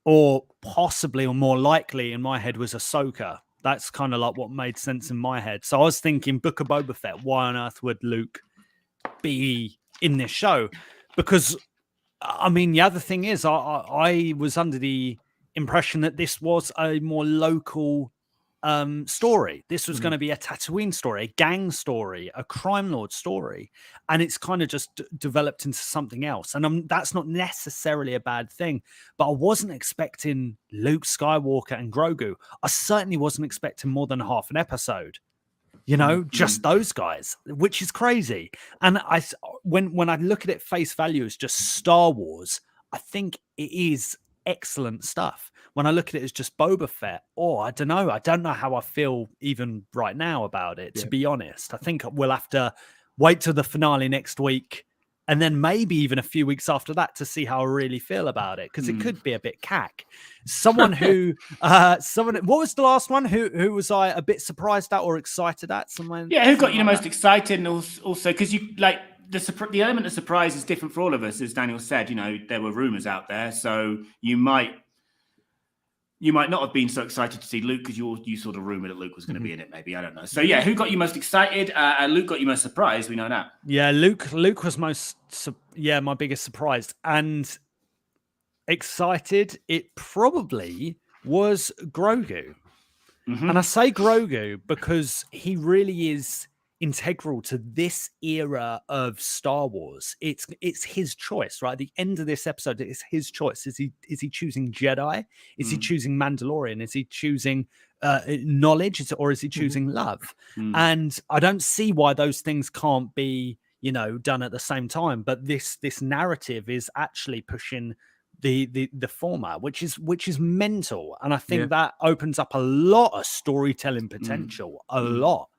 or possibly, or more likely in my head, was Ahsoka. That's kind of like what made sense in my head. So I was thinking Book of Boba Fett, why on earth would Luke be in this show? Because I mean, the other thing is I was under the impression that this was a more local story. This was going to be a Tatooine story, a gang story, a crime lord story, and it's kind of just developed into something else. And that's not necessarily a bad thing, but I wasn't expecting Luke Skywalker and Grogu. I certainly wasn't expecting more than half an episode. You know, just those guys, which is crazy. And when I look at it face value as just Star Wars, I think it is excellent stuff. When I look at it as just Boba Fett, I don't know. I don't know how I feel even right now about it, to be honest. I think we'll have to wait till the finale next week and then maybe even a few weeks after that to see how I really feel about it, because it could be a bit cack. Someone who, what was the last one? Who was I a bit surprised at or excited at? Someone, yeah, who got you the like most excited, and also because you like the element of surprise is different for all of us, as Daniel said. There were rumors out there, so you might not have been so excited to see Luke because you saw the rumor that Luke was going to be in it. Maybe, I don't know. So yeah, who got you most excited? Luke got you most surprised. We know that. Yeah, Luke was my biggest surprise, and excited. It probably was Grogu. And I say Grogu because he really is integral to this era of Star Wars. It's his choice, right? At the end of this episode, it's his choice. Is he choosing Jedi? Is he choosing Mandalorian? Is he choosing knowledge, or is he choosing love? And I don't see why those things can't be, done at the same time. But this narrative is actually pushing the format, which is mental, and I think that opens up a lot of storytelling potential. A lot.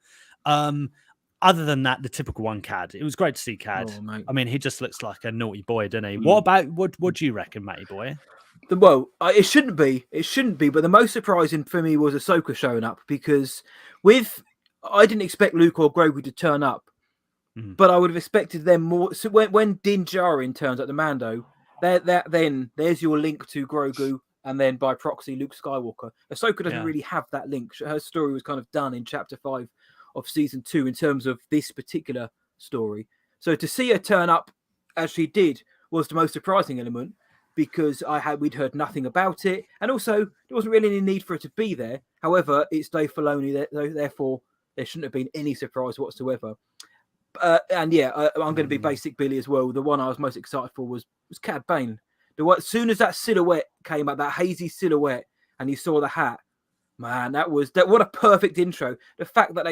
Other than that, the typical one, Cad. It was great to see Cad. I mean, he just looks like a naughty boy, doesn't he? What do you reckon, matey boy? Well, it shouldn't be. It shouldn't be. But the most surprising for me was Ahsoka showing up, because I didn't expect Luke or Grogu to turn up, but I would have expected them more. So when Din Djarin turns up, the Mando, then there's your link to Grogu, and then by proxy Luke Skywalker. Ahsoka doesn't really have that link. Her story was kind of done in Chapter 5 of Season 2 in terms of this particular story. So to see her turn up as she did was the most surprising element, because we'd heard nothing about it, and also there wasn't really any need for her to be there. However, it's Dave Filoni, therefore there shouldn't have been any surprise whatsoever. I'm going to be basic Billy as well. The one I was most excited for was Cad Bane. As soon as that silhouette came out, that hazy silhouette, and you saw the hat, man, what a perfect intro. The fact that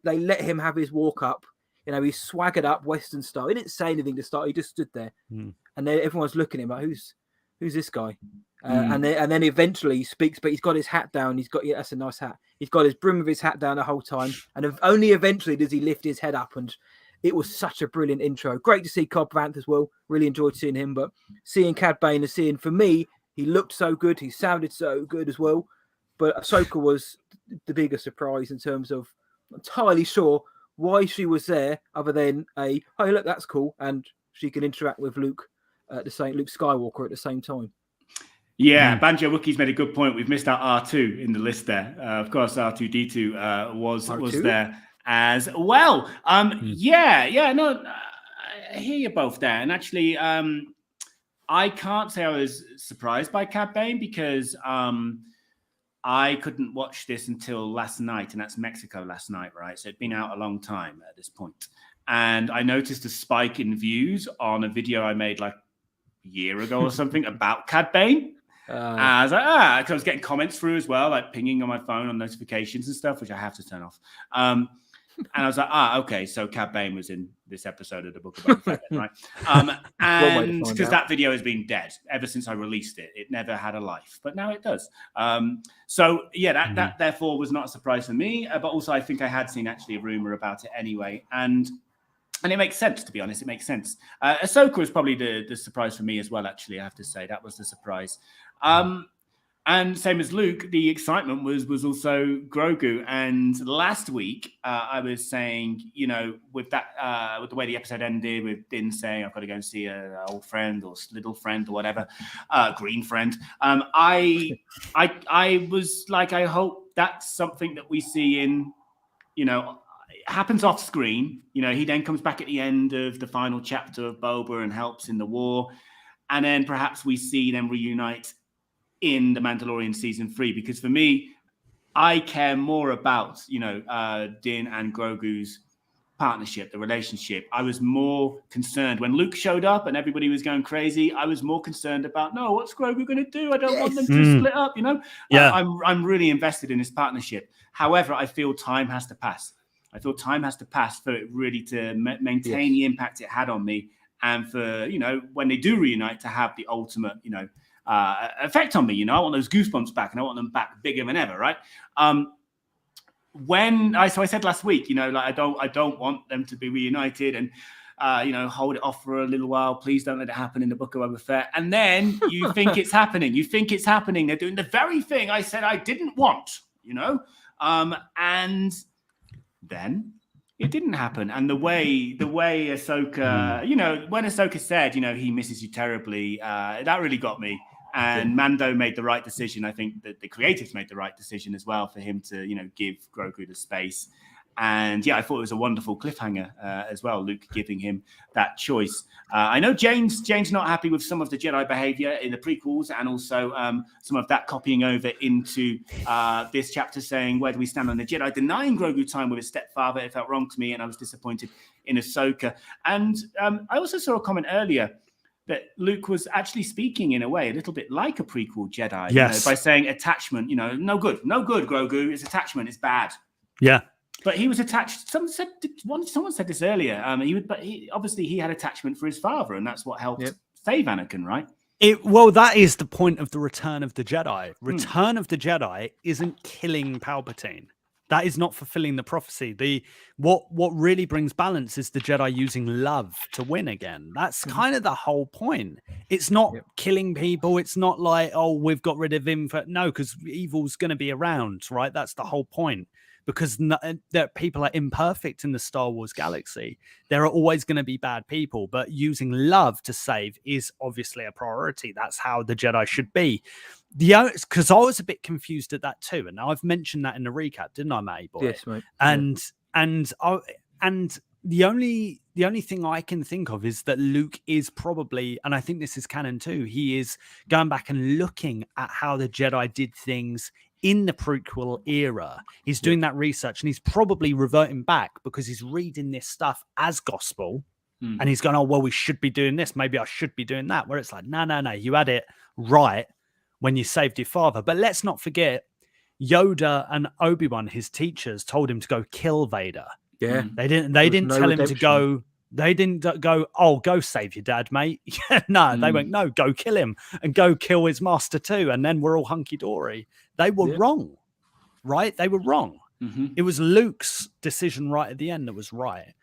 they let him have his walk up, he swaggered up Western style. He didn't say anything to start. He just stood there, and then everyone's looking at him like, who's this guy? And then eventually he speaks, but he's got his hat down. That's a nice hat. He's got his brim of his hat down the whole time, and only eventually does he lift his head up. And it was such a brilliant intro. Great to see Cobb Vanth as well. Really enjoyed seeing him, but seeing Cad Bane and for me, he looked so good. He sounded so good as well. But Ahsoka was the biggest surprise in terms of not entirely sure why she was there, other than hey, look, that's cool, and she can interact with Luke Luke Skywalker at the same time. Yeah, Banjo Wookie's made a good point. We've missed out R2 in the list there. Of course, R2D2 was there as well. I hear you both there. And actually, I can't say I was surprised by Cad Bane, because I couldn't watch this until last night, and that's Mexico last night, right? So it'd been out a long time at this point. And I noticed a spike in views on a video I made like a year ago or something about Cad Bane. I was like, because I was getting comments through as well, like pinging on my phone on notifications and stuff, which I have to turn off. And I was like, okay, so Cad Bane was in this episode of the Book of Boba Fett, right? And because that video has been dead ever since I released it. It never had a life, but now it does. That therefore was not a surprise for me, but also I think I had seen actually a rumor about it anyway. And it makes sense, to be honest. It makes sense. Ahsoka was probably the surprise for me as well, actually, I have to say. That was the surprise. And same as Luke, the excitement was also Grogu. And last week, I was saying, with that, with the way the episode ended, with Din saying, I've got to go and see an old friend or little friend or whatever, green friend. I was like, I hope that's something that we see in, happens off screen. He then comes back at the end of the final chapter of Boba and helps in the war. And then perhaps we see them reunite in The Mandalorian season 3, because for me, I care more about, Din and Grogu's partnership, the relationship. I was more concerned when Luke showed up and everybody was going crazy. I was more concerned about, no, what's Grogu going to do? I don't want them to split up, Yeah. I'm really invested in this partnership. However, I feel time has to pass. For it really to maintain the impact it had on me, and for, when they do reunite, to have the ultimate, effect on me. I want those goosebumps back, and I want them back bigger than ever, right? I said last week, I don't want them to be reunited, and hold it off for a little while. Please don't let it happen in the book of Boba Fett. And then you think it's happening. You think it's happening. They're doing the very thing I said I didn't want, and then it didn't happen. And the way Ahsoka, when Ahsoka said, he misses you terribly, that really got me. And Mando made the right decision. I think that the creatives made the right decision as well for him to, give Grogu the space. And I thought it was a wonderful cliffhanger as well, Luke giving him that choice. I know Jane's not happy with some of the Jedi behavior in the prequels, and also some of that copying over into this chapter, saying, where do we stand on the Jedi denying Grogu time with his stepfather? It felt wrong to me, and I was disappointed in Ahsoka. And I also saw a comment earlier that Luke was actually speaking in a way a little bit like a prequel Jedi, by saying attachment, no good, Grogu, it's attachment, it's bad. Yeah. But he was attached. Someone said this earlier. He had attachment for his father, and that's what helped save Anakin, right? That is the point of the Return of the Jedi. Return of the Jedi isn't killing Palpatine. That is not fulfilling the prophecy. What really brings balance is the Jedi using love to win again. That's kind of the whole point. It's not killing people. It's not like, oh, we've got rid of him. No, because evil's going to be around, right? That's the whole point. Because that people are imperfect in the Star Wars galaxy. There are always going to be bad people, but using love to save is obviously a priority. That's how the Jedi should be. Because I was a bit confused at that too, and I've mentioned that in the recap, didn't I, Matty boy? Yes, mate. And the only thing I can think of is that Luke is probably, and I think this is canon too, he is going back and looking at how the Jedi did things in the prequel era. He's doing that research, and he's probably reverting back because he's reading this stuff as gospel, and he's going, oh, well, we should be doing this. Maybe I should be doing that. Where it's like, no, you had it right when you saved your father. But let's not forget, Yoda and Obi-Wan, his teachers, told him to go kill Vader. Yeah. They didn't tell him to go. They didn't go, oh, go save your dad, mate. They went, no, go kill him and go kill his master too. And then we're all hunky-dory. They were wrong, right? They were wrong. It was Luke's decision right at the end that was right.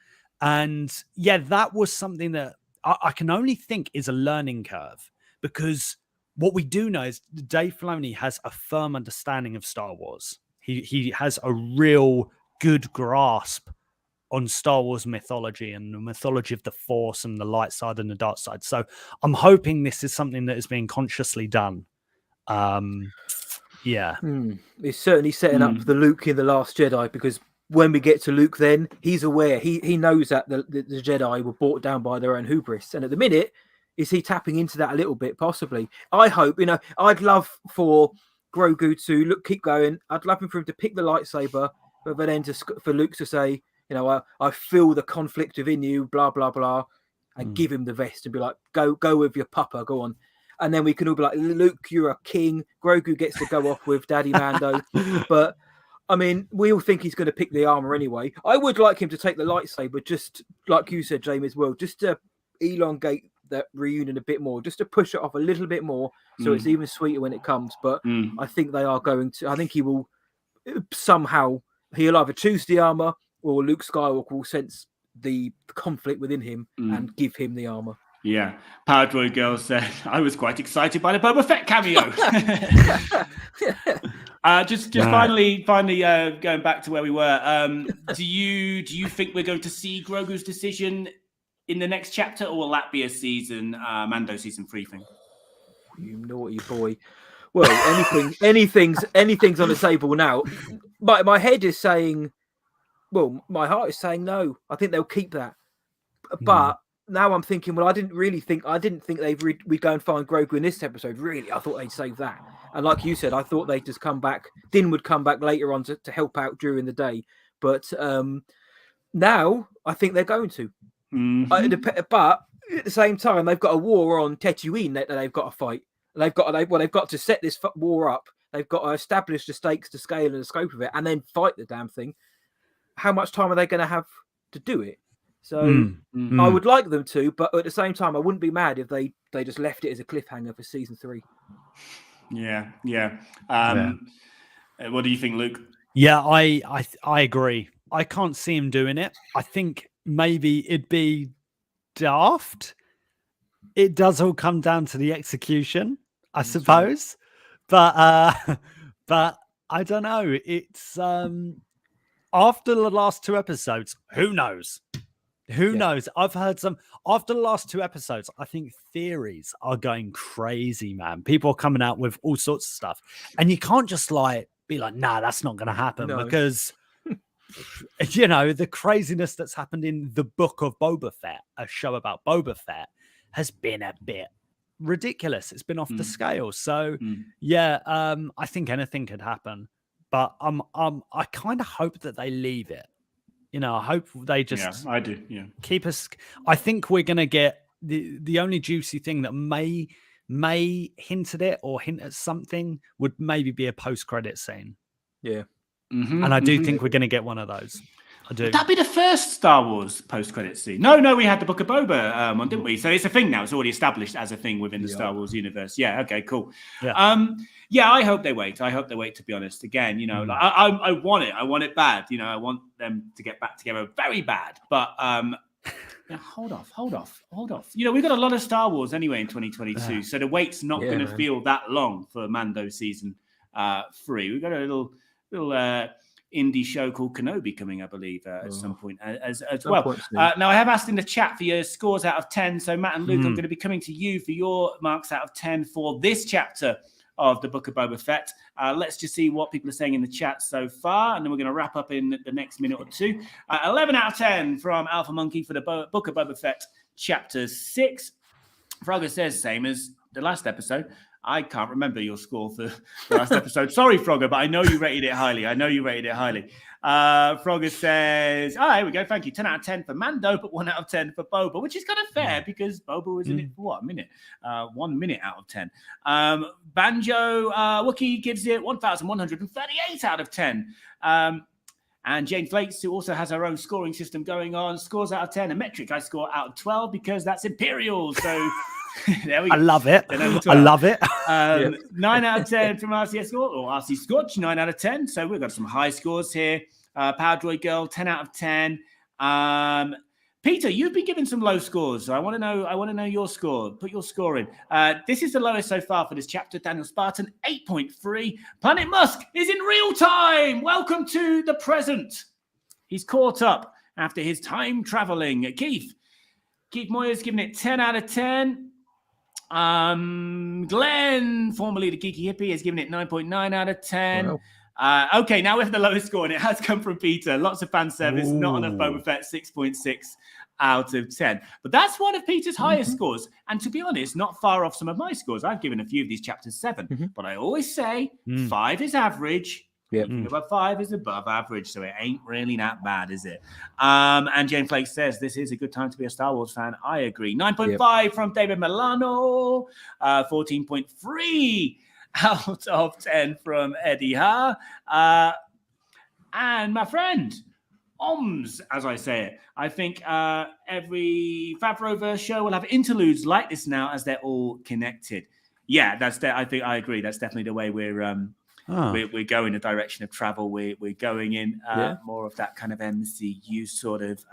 And that was something that I can only think is a learning curve, because what we do know is Dave Filoni has a firm understanding of Star Wars. He has a real good grasp on Star Wars mythology and the mythology of the Force and the light side and the dark side. So I'm hoping this is something that is being consciously done. It's certainly setting up the Luke in The Last Jedi, because when we get to Luke, then he's aware. He knows that the Jedi were brought down by their own hubris. And at the minute, is he tapping into that a little bit? Possibly. I hope, I'd love for Grogu to keep going. I'd love for him to pick the lightsaber, but then for Luke to say, I feel the conflict within you, blah, blah, blah, and give him the vest and be like, go with your papa, go on. And then we can all be like, Luke, you're a king. Grogu gets to go off with Daddy Mando. But, I mean, we all think he's going to pick the armor anyway. I would like him to take the lightsaber, just like you said, Jamie, as well, just to elongate that reunion a bit more, just to push it off a little bit more so it's even sweeter when it comes. But I think they are going to, I think he will somehow, he'll either choose the armor or Luke Skywalker will sense the conflict within him and give him the armor. Yeah. Power Droid Girl said, I was quite excited by the Boba Fett cameo. Just finally, going back to where we were, do you think we're going to see Grogu's decision in the next chapter, or will that be a Mando season 3 thing? You naughty boy. Well, anything's on the table now. My head is saying, well, my heart is saying no. I think they'll keep that. But now I'm thinking, well, I didn't think we'd go and find Grogu in this episode. Really, I thought they'd save that. And like you said, I thought they'd just come back. Din would come back later on to help out during the day. But now I think they're going to. But at the same time, they've got a war on Tatooine that they've got to fight. They've got to set this war up. They've got to establish the stakes, the scale, and the scope of it, and then fight the damn thing. How much time are they going to have to do it? So I would like them to, but at the same time, I wouldn't be mad if they just left it as a cliffhanger for season 3. Yeah. What do you think, Luke? Yeah, I agree. I can't see him doing it. I think maybe it'd be daft. It does all come down to the execution, I suppose. But I don't know. It's after the last 2 episodes, who knows? Who knows? I've heard some after the last 2 episodes. I think theories are going crazy, man. People are coming out with all sorts of stuff, and you can't just be like, nah, that's not going to happen because the craziness that's happened in the Book of Boba Fett, a show about Boba Fett, has been a bit ridiculous. It's been off the scale. So I think anything could happen, but I kind of hope that they leave it. I hope they just I do. Yeah. Keep us. I think we're going to get the only juicy thing that may hint at it or hint at something would maybe be a post-credit scene. Yeah. And I do think we're going to get one of those. I do. Would that be the first Star Wars post-credit scene? No, we had the Book of Boba on, didn't we? So it's a thing now. It's already established as a thing within the Star Wars universe. Yeah. Okay. Cool. Yeah. I hope they wait. To be honest, again, I want it. I want it bad. I want them to get back together very bad. But hold off. We've got a lot of Star Wars anyway in 2022, so the wait's not going to feel that long for Mando season 3. We've got a little indie show called Kenobi coming, I believe, at some point as well. Now, I have asked in the chat for your scores out of 10. So, Matt and Luke, I'm going to be coming to you for your marks out of 10 for this chapter of the Book of Boba Fett. Let's just see what people are saying in the chat so far, and then we're going to wrap up in the next minute or two. 11 out of 10 from Alpha Monkey for the Book of Boba Fett, chapter 6. Frogger says, same as the last episode. I can't remember your score for the last episode. Sorry, Frogger, but I know you rated it highly. Frogger says, here we go. Thank you. 10 out of 10 for Mando, but 1 out of 10 for Boba, which is kind of fair because Boba was in it for what, a minute? 1 minute out of 10. Banjo Wookie gives it 1,138 out of 10. And Jane Flakes, who also has her own scoring system going on, scores out of 10. A metric I score out of 12 because that's Imperial. So there we go. I love it. 9 out of 10 from RCS Score, or RC Scotch, 9 out of 10. So we've got some high scores here. Power Droid Girl, 10 out of 10. Peter, you've been given some low scores, so I want to know your score. Put your score in. This is the lowest so far for this chapter. Daniel Spartan, 8.3. Planet Musk is in real time. Welcome to the present. He's caught up after his time traveling. Keith Moyer's giving it 10 out of 10. Glenn, formerly the Geeky Hippie, has given it 9.9 out of 10. Wow. Okay, now we have the lowest score, and it has come from Peter. Lots of fan service, not enough Boba Fett, 6.6 out of 10. But that's one of Peter's highest scores. And to be honest, not far off some of my scores. I've given a few of these chapters 7. But I always say 5 is average. Yep. About 5 is above average, so it ain't really that bad, is it? And Jane Flake says, this is a good time to be a Star Wars fan. I agree. 9.5 from David Milano. 14.3 out of 10 from Eddie Ha. And my friend, OMS, as I say it. I think every Favroverse show will have interludes like this now as they're all connected. Yeah, I think I agree. That's definitely the way we're going the direction of travel. We're going in more of that kind of MCU sort of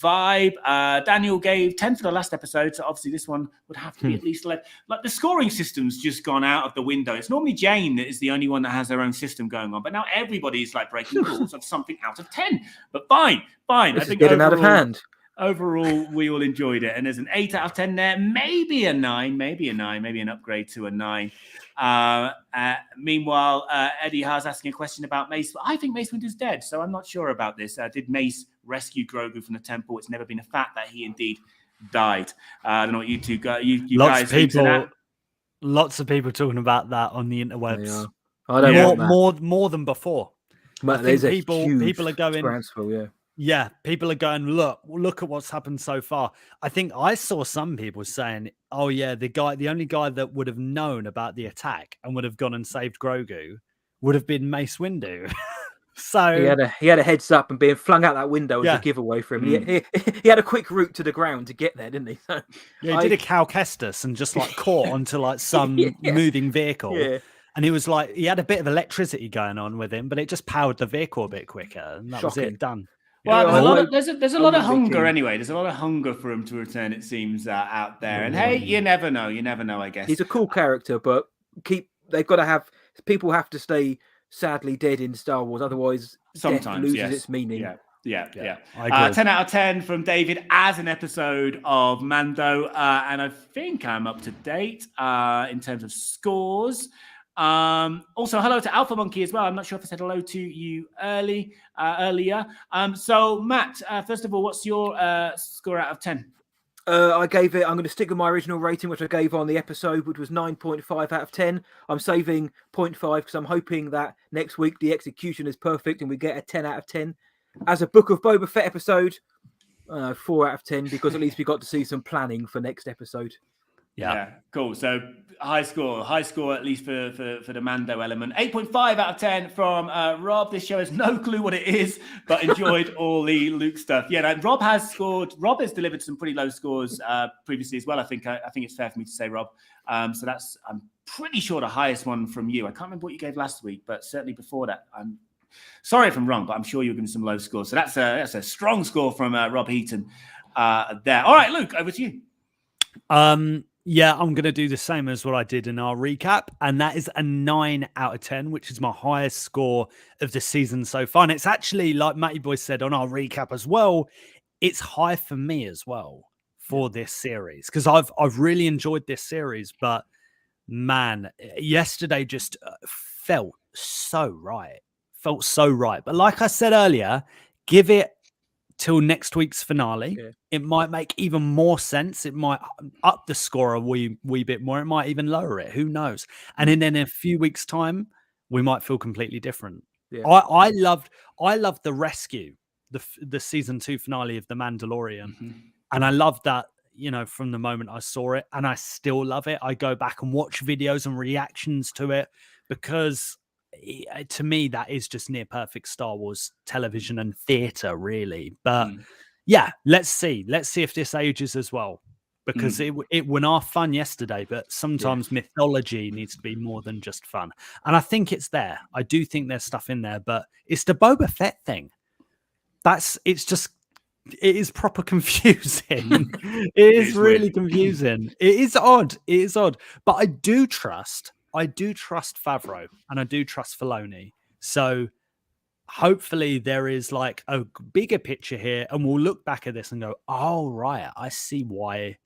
vibe. Daniel gave 10 for the last episode, so obviously this one would have to be at least 11. Like the scoring system's just gone out of the window. It's normally Jane that is the only one that has her own system going on, but now everybody's like breaking rules of something out of 10. But fine. This is getting out of hand. Overall, we all enjoyed it, and there's an 8 out of 10 there, maybe a 9, maybe an upgrade to a 9. Meanwhile, Eddie Ha's asking a question about Mace. I think Mace Windu's dead, so I'm not sure about this. Did Mace rescue Grogu from the temple? It's never been a fact that he indeed died. I don't know what you two got. You guys think to that? Lots of people talking about that on the interwebs. I don't more than before. But there's people are going. Groundswell, Yeah, people are going, look at what's happened so far. I think I saw some people saying, oh yeah, the only guy that would have known about the attack and would have gone and saved Grogu would have been Mace Windu. So he had a heads up, and being flung out that window was a giveaway for him. He had a quick route to the ground to get there, didn't he? So, he did a Cal Kestis and just like caught onto like some moving vehicle. Yeah. And he was like, he had a bit of electricity going on with him, but it just powered the vehicle a bit quicker. And that was it, done. Well, Yeah, there's a lot I- of there's a I lot of wouldn't be hunger keen. anyway. There's a lot of hunger for him to return. It seems out there, and Yeah. hey, you never know. You never know. I guess He's a cool character, but they've got to have people have to stay sadly dead in Star Wars, otherwise death sometimes loses yes. its meaning. Yeah. I agree. 10 out of 10 from David as an episode of Mando, and I think I'm up to date in terms of scores. Also, hello to Alpha Monkey as well. I'm not sure if I said hello to you earlier. So, Matt, first of all, what's your score out of 10? I gave it. I'm going to stick with my original rating, which I gave on the episode, which was 9.5 out of 10. I'm saving 0.5 because I'm hoping that next week the execution is perfect and we get a 10 out of 10. As a Book of Boba Fett episode, 4 out of 10 because at least we got to see some planning for next episode. Yeah, cool. So high score at least for the Mando element. 8.5 out of 10 from Rob. This show has no clue what it is, but enjoyed all the Luke stuff. Yeah, Rob has delivered some pretty low scores previously as well. I think it's fair for me to say, Rob. So that's, I'm pretty sure, the highest one from you. I can't remember what you gave last week, but certainly before that. I'm sorry if I'm wrong, but I'm sure you're giving some low scores. So that's a strong score from Rob Heaton there. All right, Luke, over to you. Yeah, I'm going to do the same as what I did in our recap. And that is a 9 out of 10, which is my highest score of the season so far. And it's actually, like Matty Boy said on our recap as well, it's high for me as well for this series. Because I've really enjoyed this series. But man, yesterday just felt so right. But like I said earlier, give it till next week's finale. Yeah. It might make even more sense. It might up the score a wee bit more. It might even lower it. Who knows? And then in a few weeks' time, we might feel completely different. Yeah. I loved the rescue, the season 2 finale of The Mandalorian, and I loved that. From the moment I saw it, and I still love it. I go back and watch videos and reactions to it because, to me, that is just near perfect Star Wars television and theater, really. But yeah, let's see if this ages as well, because it went off fun yesterday. But sometimes mythology needs to be more than just fun, and I think it's there. I do think there's stuff in there, but it's the Boba Fett thing. It is proper confusing. It is really confusing. It is odd. But I do trust Favreau and I do trust Filoni. So hopefully there is like a bigger picture here, and we'll look back at this and go, "Oh right, I see why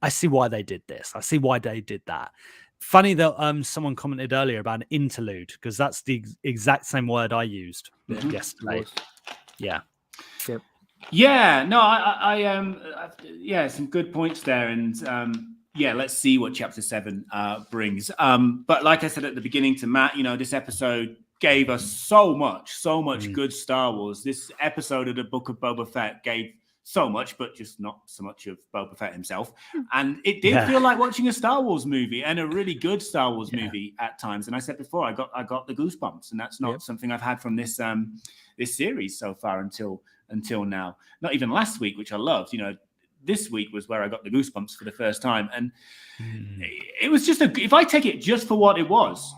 they did this. I see why they did that." Funny that someone commented earlier about an interlude, because that's the exact same word I used yesterday. Yeah. Yep. Yeah, no, I some good points there, and let's see what Chapter 7 brings. But like I said at the beginning to Matt, this episode gave us so much good Star Wars. This episode of the Book of Boba Fett gave so much, but just not so much of Boba Fett himself. And it did feel like watching a Star Wars movie, and a really good Star Wars movie at times. And I said before, I got the goosebumps, and that's not something I've had from this this series so far until now. Not even last week, which I loved. This week was where I got the goosebumps for the first time, and it was just if I take it just for what it was,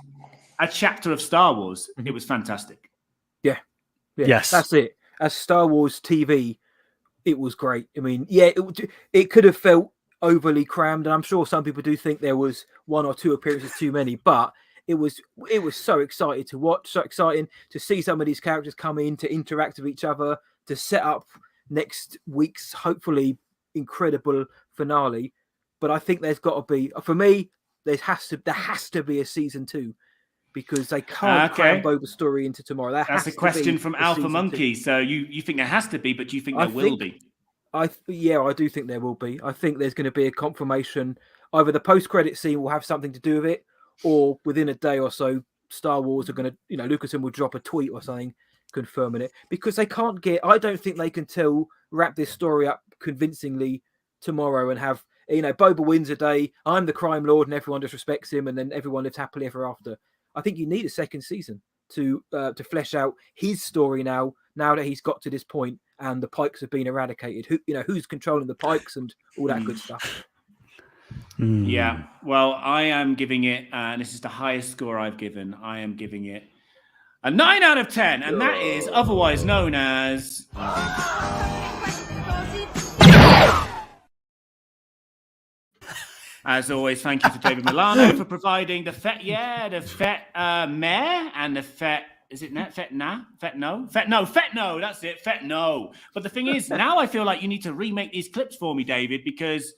a chapter of Star Wars, it was fantastic. Yeah. Yes, that's it. As Star Wars TV, it was great. I mean, it could have felt overly crammed, and I'm sure some people do think there was 1 or 2 appearances too many, but it was so exciting to watch, so exciting to see some of these characters come in, to interact with each other, to set up next week's hopefully incredible finale. But I think there's got to be, for me, there has to be a season 2, because they can't cram Boba's story into tomorrow. That's a question from Alpha Monkey. 2. So you think there has to be, but do you think there will be? I do think there will be. I think there's going to be a confirmation. Either the post-credit scene will have something to do with it, or within a day or so, Star Wars are going to, Lucasfilm will drop a tweet or something confirming it, because they can't I don't think they can wrap this story up convincingly tomorrow and have, Boba wins a day, I'm the crime lord, and everyone just respects him, and then everyone lives happily ever after. I think you need a second season to flesh out his story now that he's got to this point and the Pikes have been eradicated. Who's controlling the Pikes and all that good stuff. Yeah, well, I am giving it, and this is the highest score I've given. I am giving it A 9 out of 10, and that is otherwise known as... As always, thank you to David Milano for providing the Fett Mare and the Fett... Is it net? Fett no? That's it. Fett no. But the thing is, now I feel like you need to remake these clips for me, David, because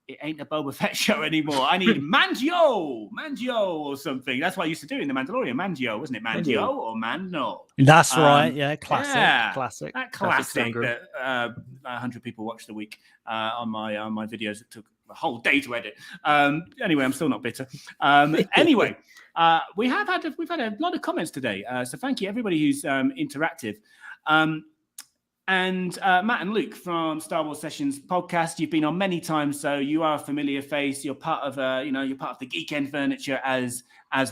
it ain't a Boba Fett show anymore. I need Mangio or something. That's what I used to do in The Mandalorian. Mangio, wasn't it? Mangio or Mando? That's right. Yeah, classic. That classic that 100 people watched a week on my videos. It took a whole day to edit. Anyway, I'm still not bitter. Anyway, we've had a lot of comments today. So thank you everybody who's interactive. And Matt and Luke from Star Wars Sessions podcast, you've been on many times, so you are a familiar face. You're part of you're part of the Geekend furniture as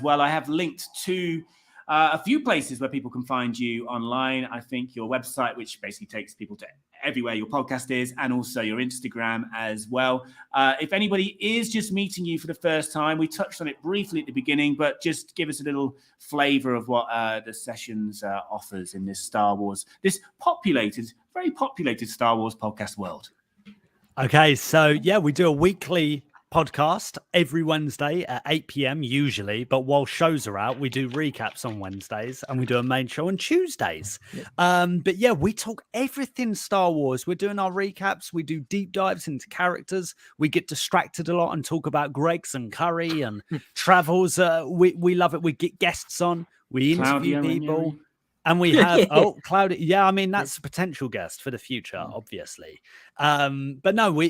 well. I have linked to a few places where people can find you online. I think your website, which basically takes people to everywhere your podcast is, and also your Instagram as well. If anybody is just meeting you for the first time, we touched on it briefly at the beginning, but just give us a little flavor of what the Sessions offers in this Star Wars, this very populated Star Wars podcast world. Okay, so yeah, we do a weekly podcast every Wednesday at 8 p.m. usually, but while shows are out, we do recaps on Wednesdays and we do a main show on Tuesdays. But yeah, we talk everything Star Wars. We're doing our recaps. We do deep dives into characters. We get distracted a lot and talk about Greggs and Curry and travels. We love it. We get guests on. We interview people. And we have, Cloud. Yeah, I mean, that's a potential guest for the future, obviously. But no,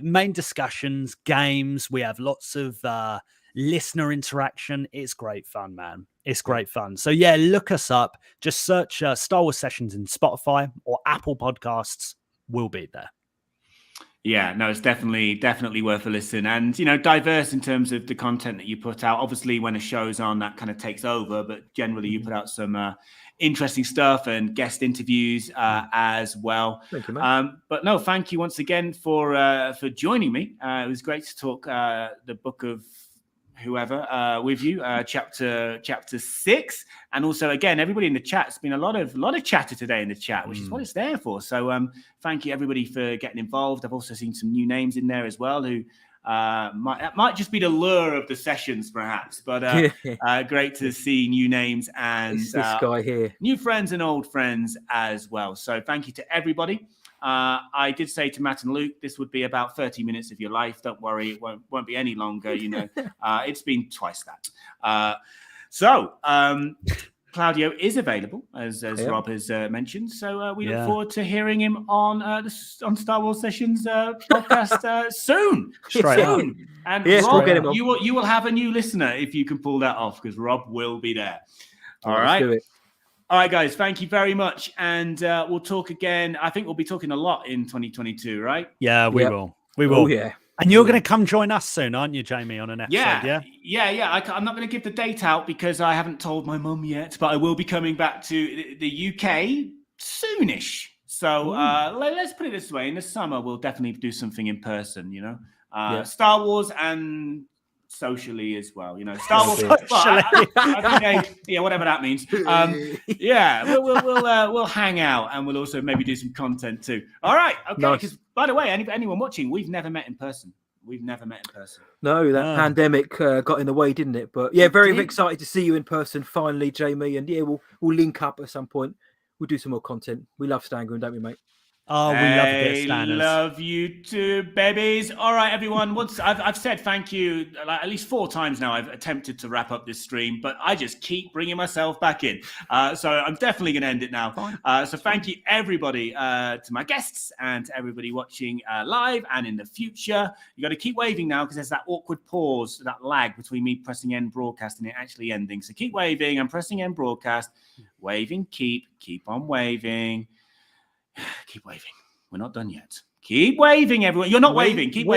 main discussions, games. We have lots of listener interaction. It's great fun, man. It's great fun. So yeah, look us up. Just search Star Wars Sessions in Spotify or Apple Podcasts. We'll be there. Yeah, no, it's definitely worth a listen. And, diverse in terms of the content that you put out. Obviously, when a show's on, that kind of takes over. But generally, you put out some interesting stuff and guest interviews as well. Thank you, mate. But no, thank you once again for joining me. It was great to talk the book of whoever with you, chapter 6, and also again everybody in the chat. It's been a lot of chatter today in the chat, which is what it's there for. So thank you everybody for getting involved. I've also seen some new names in there as well who might just be the lure of the sessions perhaps, but great to see new names and this guy here, new friends and old friends as well. So thank you to everybody. I did say to Matt and Luke, this would be about 30 minutes of your life. Don't worry, it won't be any longer. It's been twice that. So Claudio is available, as Rob has mentioned. So we look forward to hearing him on Star Wars Sessions podcast soon. Soon. And Rob, you will have a new listener if you can pull that off, because Rob will be there. All right. Let's do it. All right, guys, thank you very much. And we'll talk again. I think we'll be talking a lot in 2022, right? Yeah, we will. We will. Oh, yeah. And you're going to come join us soon, aren't you, Jamie, on an episode? Yeah. I'm not going to give the date out because I haven't told my mum yet, but I will be coming back to the UK soonish. So let's put it this way. In the summer, we'll definitely do something in person, Star Wars and... socially as well, Star Wars. Whatever that means. We'll hang out and we'll also maybe do some content too. All right, okay. Because by the way, anyone watching, we've never met in person. No, that pandemic got in the way, didn't it? But yeah, very excited to see you in person finally, Jamie. And yeah, we'll link up at some point. We'll do some more content. We love Stangon, don't we, mate? Oh, we love a bit of I love you too, babies. All right, everyone. Once I've said thank you at least 4 times now. I've attempted to wrap up this stream, but I just keep bringing myself back in. So I'm definitely going to end it now. So thank you, everybody, to my guests and to everybody watching live and in the future. You got to keep waving now because there's that awkward pause, that lag between me pressing end broadcast and it actually ending. So keep waving. I'm pressing end broadcast. Waving, keep on waving. Keep waving. We're not done yet. Keep waving, everyone. You're not waving. Keep waving.